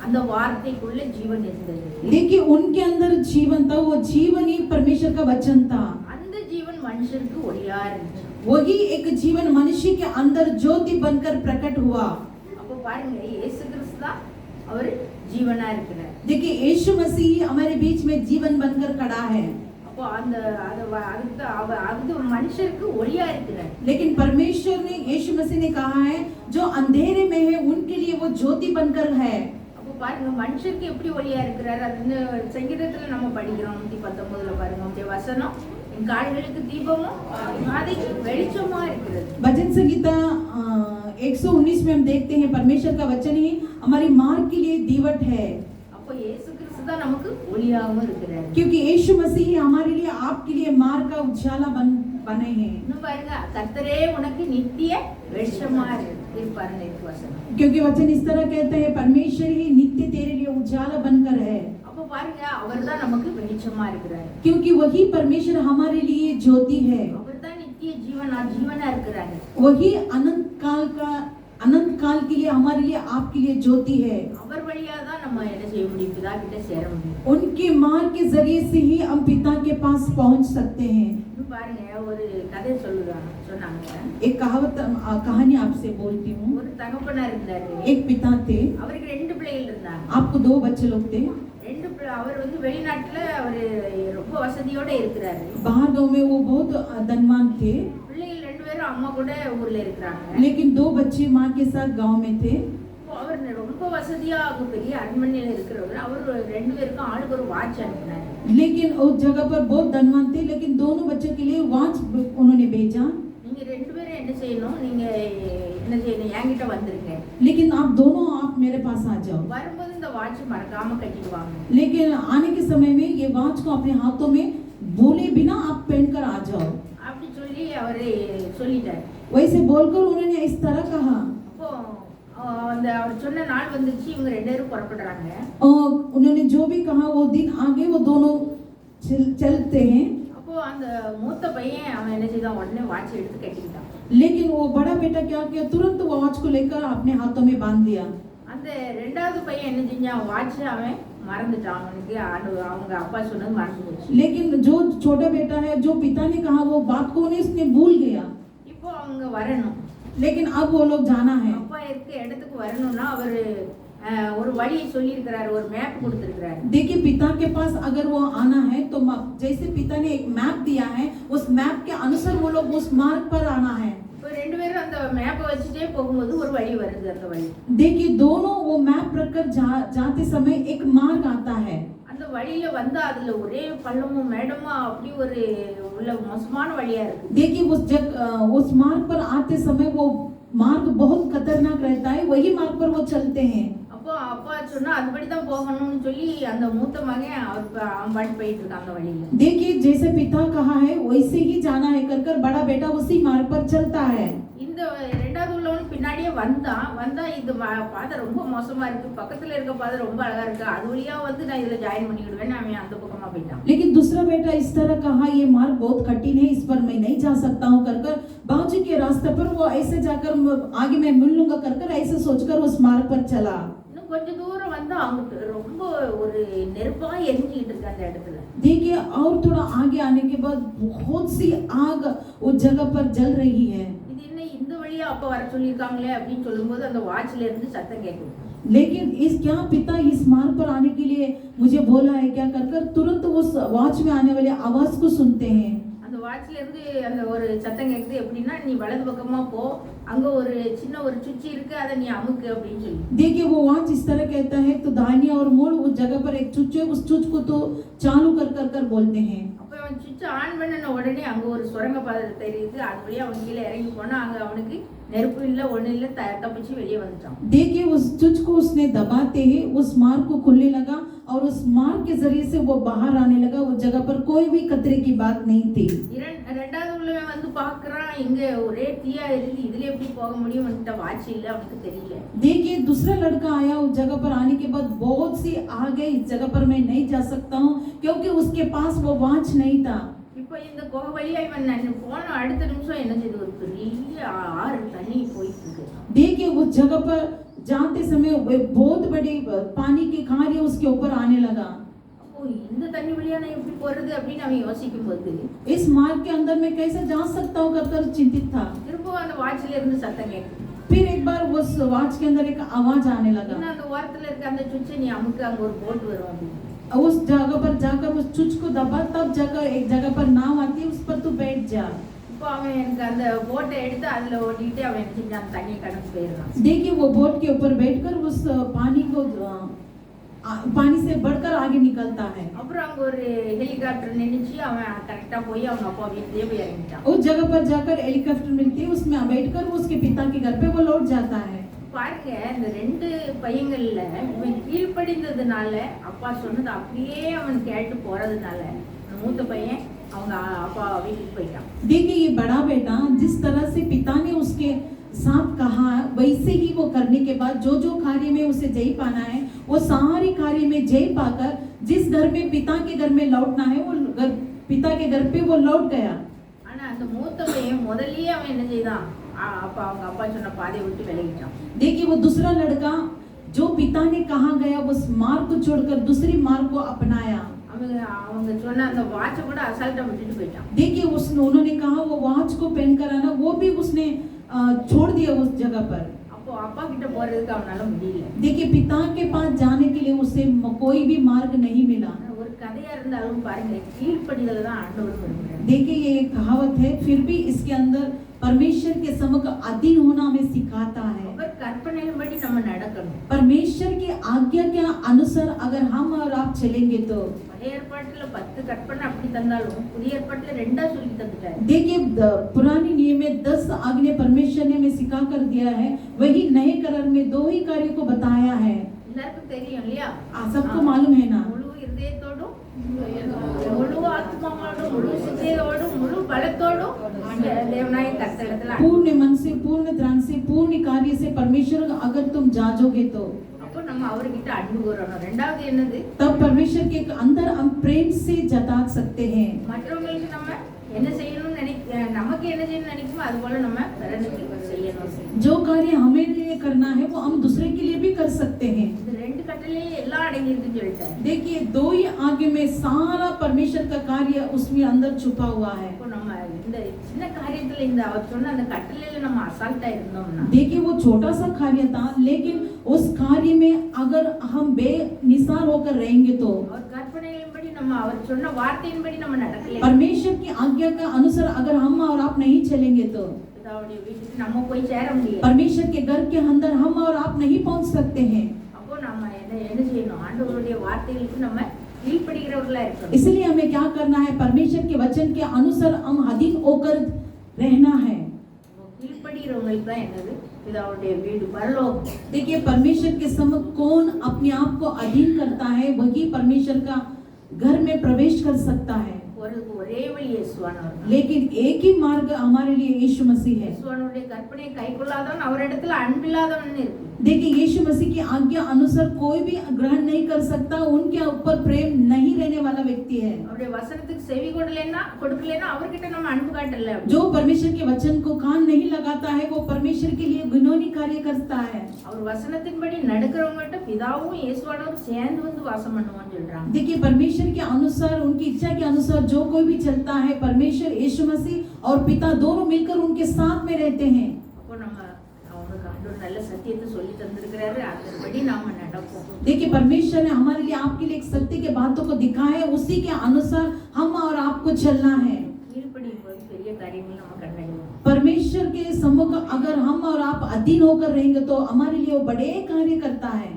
அந்த வார்த்தைக்குள்ள ஜீவன் இருந்தது. देखिए, उनके अंदर जीवन था, वो जीवन ही परमेश्वर का वचन था। அந்த ஜீவன் மனுஷருக்கு ஒளியா இருந்துச்சு. वही एक जीवन मनुष्य के अंदर ज्योति बनकर प्रकट हुआ। அப்ப பாருங்க, இயேசு கிறிஸ்து தான் அவர் ஜீவனா இருக்கிறார். देखिए, यीशु मसीह हमारे बीच में जीवन बनकर खड़ा है। அப்போ அந்த அது மனுஷருக்கு ஒளியா இருக்கிறார். लेकिन परमेश्वर ने, यीशु मसीह ने कहा है, जो अंधेरे में है उनके लिए वो ज्योति बनकर है। அப்போ பாருங்க, மனுஷருக்கு எப்படி ஒளியா இருக்கிறார்? அது சங்கீதத்துல நம்ம படிக்கிறோம். 119ல பாருங்க, உங்களுடைய வசனம் என் கால்களுக்கு தீபமும் பாதைக்கு வெளிச்சமா இருக்கிறது. भजन संगीता 119 में हम देखते हैं, परमेश्वर का वचन ही हमारी मार्ग के लिए दीवट है। அப்போ இயேசு கிறிஸ்து தான் நமக்கு ஒளியாகவும் இருக்கிறார். क्योंकि यीशु मसीह हमारे लिए, आपके लिए मार्ग का उजाला बने हैं। இன்னும் பாருங்க, கர்த்தரே உனக்கு நித்திய வெளிச்சமா இருப்பாருன்னு இருக்கு வசனம். क्योंकि वचन इस तरह कहते हैं, परमेश्वर ही नित्य तेरे लिए उजाला बनकर है। அப்போ பாருங்க, அவர்தான் நமக்கு வெளிச்சமா இருக்கிறார். क्योंकि वही परमेश्वर हमारे लिए ज्योति है। அவர்தான் நித்திய ஜீவனா இருக்கிறார். वही अनंत काल के लिए हमारे लिए आपके लिए ज्योति है। அவர் வழியா தான் நம்ம என்ன செய்ய முடியும், பிதா கிட்ட சேர முடியும். उनके मार्ग के जरिए से ही हम पिता के पास पहुंच सकते हैं। இன்னும் பாருங்க, ஒரு கதை சொன்னாங்க. एक कहानी आपसे बोलती हूँ। ஒரு தகப்பனார் இருந்தாரு. एक पिता थे, அவருக்கு 2 பிள்ளைகள் இருந்தாங்க. आपको 2 बच्चे लोग थे। அவர் வந்து வெளிநாட்டுல அவரு ரொம்ப வசதியோட இருக்கிறாரு. बाहर गांव में वो बहुत धनवान थे, பிள்ளைகள் 2 பேரும் அம்மா கூட ஊர்ல இருக்கிறாங்க. लेकिन 2 बच्चे माँ के साथ गांव में थे। அவர் ரொம்ப வசதியா பெரிய அரண்மனையில இருக்கிறவர். அவர் 2 பேருக்கும் ஆளுக்கு ஒரு வாட்ச் அனுப்பினாரு. लेकिन उस जगह पर बहुत धनवान थे, लेकिन दोनों बच्चों के लिए वॉच उन्होंने भेजा। நீங்க 2 பேரும் என்ன செய்யணும், நீங்க என்ன செய்யணும், என்கிட்ட வந்துருங்க. लेकिन आप दोनों आप मेरे पास आ जाओ। வரும்போது இந்த வாட்ச் மறக்காம கட்டிட்டு வாங்க. लेकिन आने के समय में ये वॉच को अपने हाथों में भूले बिना आप पहनकर आ जाओ। அப்படி சொல்லி அவரே சொல்லிட்டார். वैसे बोलकर उन्होंने इस तरह कहा। அப்போ அந்த அவர் சொன்ன நாள் வந்துச்சு. இவங்க 2 பேரும் புறப்படுறாங்க. और उन्होंने जो भी कहा वो दिन आगे वो दोनों चलते हैं। அப்போ அந்த மூத்த பையன் அவன் என்ன செய்தான், உடனே வாட்ச் எடுத்து கட்டிக்கிட்டான். लेकिन वो बड़ा बेटा क्या किया, तुरंत वो वॉच को लेकर अपने हाथों में बांध दिया। அந்த 2வது பையன் என்ன செஞ்சான், வாட்ச் அவன் மறந்துட்டான். அவனுக்கு அவங்க அப்பா சொன்னது மறந்து போச்சு. लेकिन जो छोटा बेटा है, जो पिता ने कहा वो बात को उसने भूल गया। இப்போ அவங்க வரணும். लेकिन अब वो लोग जाना है। அப்பா இருக்க இடத்துக்கு வரணும்னா அவரு ஒரு வழி சொல்லி இருக்கிறாரு, ஒரு மேப் கொடுத்திருக்கிறாரு. देखिए पिता के पास अगर वो आना है तो जैसे पिता ने एक मैप दिया है, उस मैप के अनुसार वो लोग उस मार्ग पर आना है। இப்போ 2 பேரும் அந்த மேப்பை வச்சுட்டே போகும்போது ஒரு வழி வருது. அந்த வழி देखिए दोनों वो मैप रखकर जाते समय एक मार्ग आता है। அந்த வழியில வந்தா அதுல ஒரே பள்ளமும் மேடமா அப்படி ஒரு உள்ள மோசமான வழியா இருக்கு. देखिए उस मार्ग पर आते समय वो मार्ग बहुत खतरनाक रहता है, वही मार्ग पर वो चलते हैं। அப்போ அப்பா சொன்னா அதுபடி தான் போகணும்னு சொல்லி அந்த மூத்த மகன் அவன் பாட்டு போயிட்டு இருக்கான் அந்த வழியில. देखिए जैसे पिता कहा है वैसे ही जाना है कर बड़ा बेटा उसी मार्ग पर चलता है। இந்த 2வது உள்ளவன் பின்னாடியே வந்தா இது பாதை ரொம்ப மோசமா இருக்கு, பக்கத்துல இருக்க பாதை ரொம்ப அழகா இருக்கு, அது வழியா வந்து நான் இதுல ஜாயின் பண்ணிடுவேன், அவன் அந்த பக்கமா போயிட்டான். लेकिन दूसरा बेटा इस तरह कहा ये मार्ग बहुत कठिन है, इस पर मैं नहीं जा सकता हूँ कर बाजू के रास्ते पर वो ऐसे जाकर आगे मैं मिल लूंगा कर ऐसे सोचकर उस मार्ग पर चला। இன்னும் கொஞ்ச தூரம் வந்து அவங்க ரொம்ப ஒரு நெருப்பா எரிஞ்சிட்டு இருக்கு அந்த இடத்துல. देखिए और थोड़ा आगे आने के बाद बहुत सी आग उस जगह पर जल रही है। இது என்ன இந்த वழியா அப்ப வர சொல்லிருக்காங்களே அப்படின்னு சொல்லும்போது அந்த வாட்ச்ல இருந்து சத்தம் கேட்குது. लेकिन इस क्या पिता इस मार्ग पर आने के लिए मुझे बोला है क्या कर तुरंत उस वॉच में आने वाले आवाज को सुनते हैं। அந்த வாட்ச்ல இருந்து அந்த ஒரு சத்தம் கேக்குது. எப்படின்னா, நீ வலது பக்கமா போ, அங்க ஒரு சின்ன ஒரு சுவிட்ச் இருக்கு, அதை நீ அமுக்கு அப்படின்னு சொல்லி. देखिए वो वॉच इस तरह कहता है तो दाहिनी और मोड़ उस जगह पर एक स्विच है, उस स्विच को तो चालू कर बोलते हैं। அப்ப அவன் சுவிட்ச் ஆன் பண்ணன உடனே அங்க ஒரு சுரங்க பாதை தெரியுது. அது வழியா அவன் கீழே இறங்கி போனா அங்க அவனுக்கு நெருப்பு இல்ல ஒண்ணு இல்ல, தப்பிச்சு வெளியே வந்துட்டான். देखिए उस स्विच को उसने दबाते ही उस मार्ग को खुलने लगा और उस मार्ग के जरिए से वो बाहर आने लगा। उस जगह पर कोई भी खतरे की बात नहीं थी। 2வது உள்ளவன் வந்து பாக்குறான், இங்க ஒரே தீயா இருக்கு, இதுல எப்படி போக முடியும், அவன்கிட்ட வாட்ச் இல்ல, அவனுக்கு தெரியல. देखिए दूसरा लड़का आया, उस जगह पर आने के बाद बहुत सी आ गई, इस जगह पर मैं नहीं जा सकता हूँ क्योंकि उसके पास वो वॉच नहीं था। இப்போ இந்த குகை வழியா இவன் போன அடுத்த நிமிஷம் என்ன செய்து, ஒரு பெரிய ஆறு தண்ணி போயிட்டு இருக்கு. देखिए उस जगह पर जाते समय बहुत बड़ी पानी की खाई उसके ऊपर आने लगा। அப்போ இந்த தண்ணி வழியா நான் எப்படி போறது அப்படின்னு அவன் யோசிக்கும் போது इस मार्ग के अंदर मैं कैसे जा सकता हूँ कर चिंतित था। திரும்ப அந்த வாட்ச்ல இருந்து சத்தம் கேட்குது. फिर एक बार उस वॉच के अंदर एक आवाज आने लगा, அந்த ஓரத்துல இருக்க அந்த சுவிட்சை நீ அமுக்கு, அங்க ஒரு போட் வரும் அப்படின்னு. उस जगह पर जाकर उस स्विच को दबा, तब जाकर एक जगह पर नाव आती है, उस पर तू बैठ जा। இப்போ அவன் எனக்கு அந்த போட்டை எடுத்து அதுல ஓட்டிட்டு அவன் என்ன செஞ்சான், அந்த தண்ணியை கடந்து போயிடுறான். देखिए वो बोट के ऊपर बैठकर उस पानी से बढ़कर आगे निकलता है। அப்புறம் அங்க ஒரு ஹெலிகாப்டர் நின்னுச்சு. அவன் கரெக்டா போய் அவங்க அப்பா வீட்டுலயே போய் இறங்கிட்டான். उस जगह पर जाकर हेलीकॉप्टर मिलती है, उसमें बैठकर वो उसके पिता के घर पे वो लौट जाता है। பாருங்க, இந்த 2 பையங்கள்ல இவன் கீழ்ப்படிந்ததுனால, அப்பா சொன்னது அப்படியே அவன் கேட்டு போறதுனால மூத்த பையன் அவங்க அப்பா வீட்டுக்கு போயிட்டான். देखिए ये बड़ा बेटा जिस तरह से पिता ने उसके साथ कहा वैसे ही वो करने के बाद जो कार्य में उसे जय पाना है वो सारी कार्य में जय पाकर जिस घर में पिता के घर में लौटना है वो पिता के घर पे वो लौट गया। ஆனா அந்த மூத்த பையன் முதல்லயே அவன் என்ன செய்தான், அப்ப அவங்க அப்பா சொன்ன பாதையை விட்டு விலகிட்டான். देखिए वो दूसरा लड़का जो पिता ने कहा गया उस मार्ग को छोड़कर दूसरी मार्ग को अपनाया। அவங்க சொன்ன அந்த வாட்சை கூட அசால்ட்டா விட்டுட்டு போயிட்டான். देखिए उसने उन्होंने कहा वो वॉच को पहन कर आना वो भी उसने छोड़ दिया उस जगह पर। அப்போ அப்பா கிட்ட போறதுக்கு அவனால முடியல. देखिए पिता के पास जाने के लिए उसे कोई भी मार्ग नहीं मिला। ஒரு கதையா இருந்தாலும் பாருங்க, கீழ்ப்படிதல் தான் ஆண்டவர் விரும்புறார். देखिए ये एक कहावत है, फिर भी इसके अंदर परमेश्वर के समक्ष अधीन होना हमें सिखाता है। அவர் கற்பனையின்படி நம்ம நடக்கணும். परमेश्वर की आज्ञा के अनुसार अगर हम और आप चलेंगे तो பழைய ஏற்பாட்டுல 10 கற்பனை அப்படி தந்தாலும் புதிய ஏற்பாட்டுல 2 சொல்லி தந்துட்டாரு. देखिए पुरानी नियम में 10 आज्ञा परमेश्वर ने हमें सिखा कर दिया है, वही नए करार में 2 ही कार्यों को बताया है। எல்லாருக்கும் தெரியும் இல்லையா? सबको मालूम है ना? முழு இதயத்தோடும், முழு ஆத்மாவோடும், முழு சிந்தையோடும், முழு பலத்தோடும் தேவனாய கர்த்தரிடத்துல पूर्ण मन से, पूर्ण ध्यान से, पूर्ण कार्य से परमेश्वर अगर तुम जाजोगे तो அப்போ நம்ம அவர்கிட்ட அன்பு கூறணும். ரெண்டாவது என்னது? तब परमेश्वर के अंदर हम प्रेम से जता सकते हैं। மற்றவங்களுக்கு நம்ம என்ன செய்யணும்னு நமக்கு என்ன செய்யணும்னு நினைக்குமோ அது போல நம்ம பிறருக்கு செய்யணும். जो कार्य हमें लिए करना है वो हम दूसरे के लिए भी कर सकते हैं। இந்த ரெண்டு கட்டளையே எல்லாம் அடங்கி இருக்குன்னு சொல்லிட்டாரு. देखिए 2 ही आगे में सारा परमेश्वर का कार्य उसमें अंदर छुपा हुआ है। இப்போ நம்ம இந்த சின்ன காரியத்துல இந்த அவர் சொன்ன அந்த கட்டளையில நம்ம அசால்ட்டா இருந்தோம்னா, देखिए वो छोटा सा कार्य था, लेकिन उस कार्य में अगर हम बेनिसार होकर रहेंगे तो அவர் கற்பனையின்படி நம்ம அவர் சொன்ன வார்த்தையின்படி நம்ம நடக்கல, परमेश्वर की आज्ञा के अनुसार अगर हम और आप नहीं चलेंगे तो பிதாவுடைய வீட்டுக்கு நம்ம போய் சேர முடியாது. परमेश्वर के घर के अंदर हम और आप नहीं पहुंच सकते हैं। அப்போ நம்ம என்ன செய்யணும்? ஆண்டவருடைய வார்த்தைகளுக்கு நம்ம கீழ்ப்படிகிறவர்களா இருக்கணும். इसलिए हमें क्या करना है? परमेश्वर के वचन के अनुसार हम अधीन होकर रहना है। கீழ்ப்படிகிறவங்களுக்கு தான் என்னது? பிதாவுடைய வீடு பரலோகம். देखिए परमेश्वर के समक्ष कौन अपने आप को अधीन करता है वही परमेश्वर का घर में प्रवेश कर सकता है। ஒரே வழி இயேசுவானவர். लेकिन एक ही मार्ग हमारे लिए यीशु मसीह है। இயேசுவானுடைய கற்பனையை கைக்கொள்ளாதவன் அவரிடத்துல அன்பில்லாதவன் இருக்கு. देखिए यीशु मसीह की आज्ञा अनुसार कोई भी ग्रहण नहीं कर सकता, उनके ऊपर प्रेम नहीं रहने वाला व्यक्ति है। அவருடைய வசனத்துக்கு செவி கொடுக்கலனா அவர்கிட்ட நம்ம அன்பு காட்டல. जो परमेश्वर के वचन को कान नहीं लगाता है वो परमेश्वर के लिए घिनौनी कार्य करता है। அவர் வசனத்தின்படி நடக்கிறவங்கட்ட பிதாவும் இயேசுவானவரும் சேர்ந்து வந்து வாசம் பண்ணுவான்னு சொல்றாங்க. देखिए परमेश्वर के अनुसार, उनकी इच्छा के अनुसार जो कोई भी चलता है, परमेश्वर यीशु मसीह और पिता दोनों मिलकर उनके साथ में रहते हैं। அப்போ நம்ம அவங்களுக்கு ஆண்டவர் நல்ல சத்தியத்தை சொல்லி தந்திருக்கிறாரு, அதன்படி நாம நடப்போம். देखिए परमेश्वर ने हमारे लिए आपके लिए एक सत्य के बातों को दिखाया है, उसी के अनुसार हम और आपको चलना है। கீழ்ப்படியும் போது பெரிய காரியங்கள் நம்ம கண்டடைவோம். परमेश्वर के सम्मुख अगर हम और आप अधीन होकर रहेंगे तो हमारे लिए वो बड़े कार्य करता है।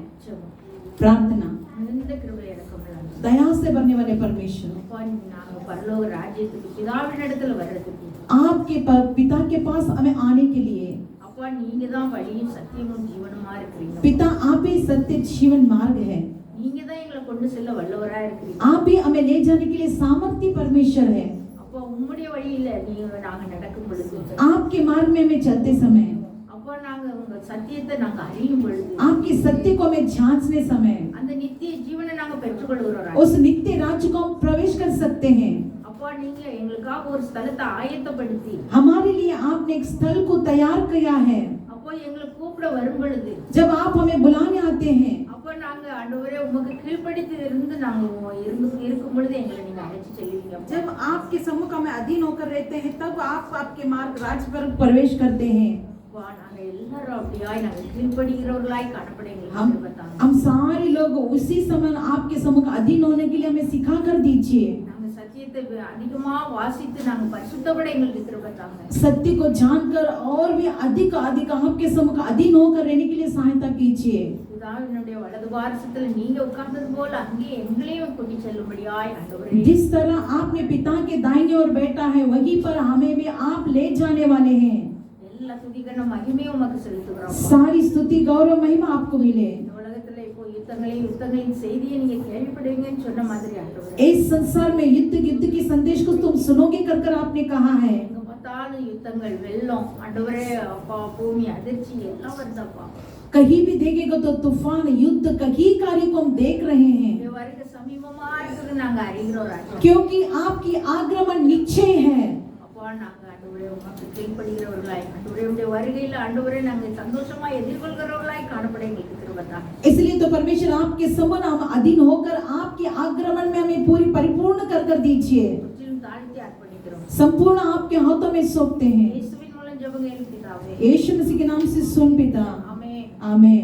प्रार्थना। இந்த கிருபை இறக்கமுள்ள दया से भरने वाले परमेश्वर, அப்பா, நாங்க பரலோக ராஜ்யத்துக்கு பிதாவினிடத்துல வர்றதுக்கு आपके पिता के पास हमें आने के लिए அப்பா நீங்க தான் வழியும் சத்தியமும் ஜீவனுமா இருக்கிறீங்க. पिता आप ही सत्य जीवन मार्ग है। நீங்க தான் எங்களை கொண்டு செல்ல வல்லவரா இருக்கிறீங்க. आप ही हमें ले जाने के लिए सामर्थ्य परमेश्वर है। அப்பா உம்முடைய வழியில நாங்க நடக்கும் பொழுது, आपके मार्ग में हमें चलते समय, அப்பா நாங்க உங்க சத்தியத்தை நாங்க அறியும் பொழுது, आपकी सत्य को हमें जांचने समय அந்த நித்திய ஜீவனை நாங்க பெற்றுக்கொள்கிறோம். उस नित्य राज्य को हम प्रवेश कर सकते हैं। அப்பா நீங்க எங்களுக்காக ஒரு ஸ்தலத்தை ஆயத்தப்படுத்தி हमारे लिए आपने एक स्थल को तैयार किया है। அப்போ எங்களை கூப்பிட வரும் பொழுது, जब आप हमें बुलाने आते हैं, அப்போ நாங்க ஆண்டவரே உமக்கு கீழ்ப்படித்து இருந்து நாங்க இருக்கும் பொழுது எங்களை நீங்க அழைச்சு செல்வீங்க. जब आपके सम्मुख में अधीन होकर रहते हैं तब आप आपके मार्ग राज पर प्रवेश करते हैं। அப்பா நாங்க எல்லாரும் அப்படியாய் நாங்க கீழ்ப்படிகிறவர்களாய் காணப்பட எங்களுக்கு கிருபை தாங்க. हम सारे लोग उसी समय आपके सम्मुख अधीन होने के लिए हमें सिखा कर दीजिए। நாங்க சத்தியத்தை அதிகமா வாசித்து நாங்க பரிசுத்தப்பட எங்களுக்கு கிருபை தாங்க. सत्य को जानकर और भी अधिक अधिक आपके सम्मुख अधीन होकर रहने के लिए सहायता कीजिए। பிதாவினுடைய வலது பாரசத்துல நீங்க உட்கார்ந்தது போல அங்கே எங்களையும் கூட்டி செல்லும்படியாய் ஆண்டவரே, जिस तरह आपने पिता के दाहिने ओर बैठा है वहीं पर हमें भी आप ले जाने वाले हैं। எல்லா துதிகன மகிமையும் உமக்கு செலுத்துகிறோம். सारी स्तुति गौरव महिमा आपको मिले। இந்த உலகத்துல இப்போ யுத்தங்களின் செய்தியை நீங்க கேள்விப்படுவீங்கன்னு சொன்ன மாதிரி ஆண்டவரே, इस संसार में युद्ध की संदेश को तुम सुनोगे कर आपने कहा है। எங்க பார்த்தாலும் யுத்தங்கள், வெள்ளம், ஆண்டவரே அப்பா பூமி அதிர்ச்சி எல்லாம் வருதப்பா. कहीं भी देखेगा तो तूफान, युद्ध, कहीं कार्य को हम देख रहे हैं, இது வரைக்கும் சமீபமா இருக்குது நாங்க அறிகிறோம் ராஜா. क्योंकि आपकी आगमन निश्चय है। அப்பா அப்பா நாங்க ஆண்டவரே உமக்கு கீழ்ப்படுகிறவர்களாய் ஆண்டவரே உடைய வருகையில் ஆண்டவரே நாங்கள் சந்தோஷமா எதிர்கொள்கிறவர்களாய் காணப்பட எங்களுக்கு கிருபை தாங்க. इसलिए तो परमेश्वर आपके समान हम अधीन होकर आपके आक्रमण में हमें पूरी परिपूर्ण कर कर दीजिए. முற்றிலும் தாழ்த்தி அர்ப்பணிக்கிறோம். संपूर्ण आपके हाथों में सौंपते हैं. இயேசுவின் மூலம் ஜெபம் கேளும் பிதாவே. यीशु मसीह के नाम से सुन पिता. ஆமென். आमीन.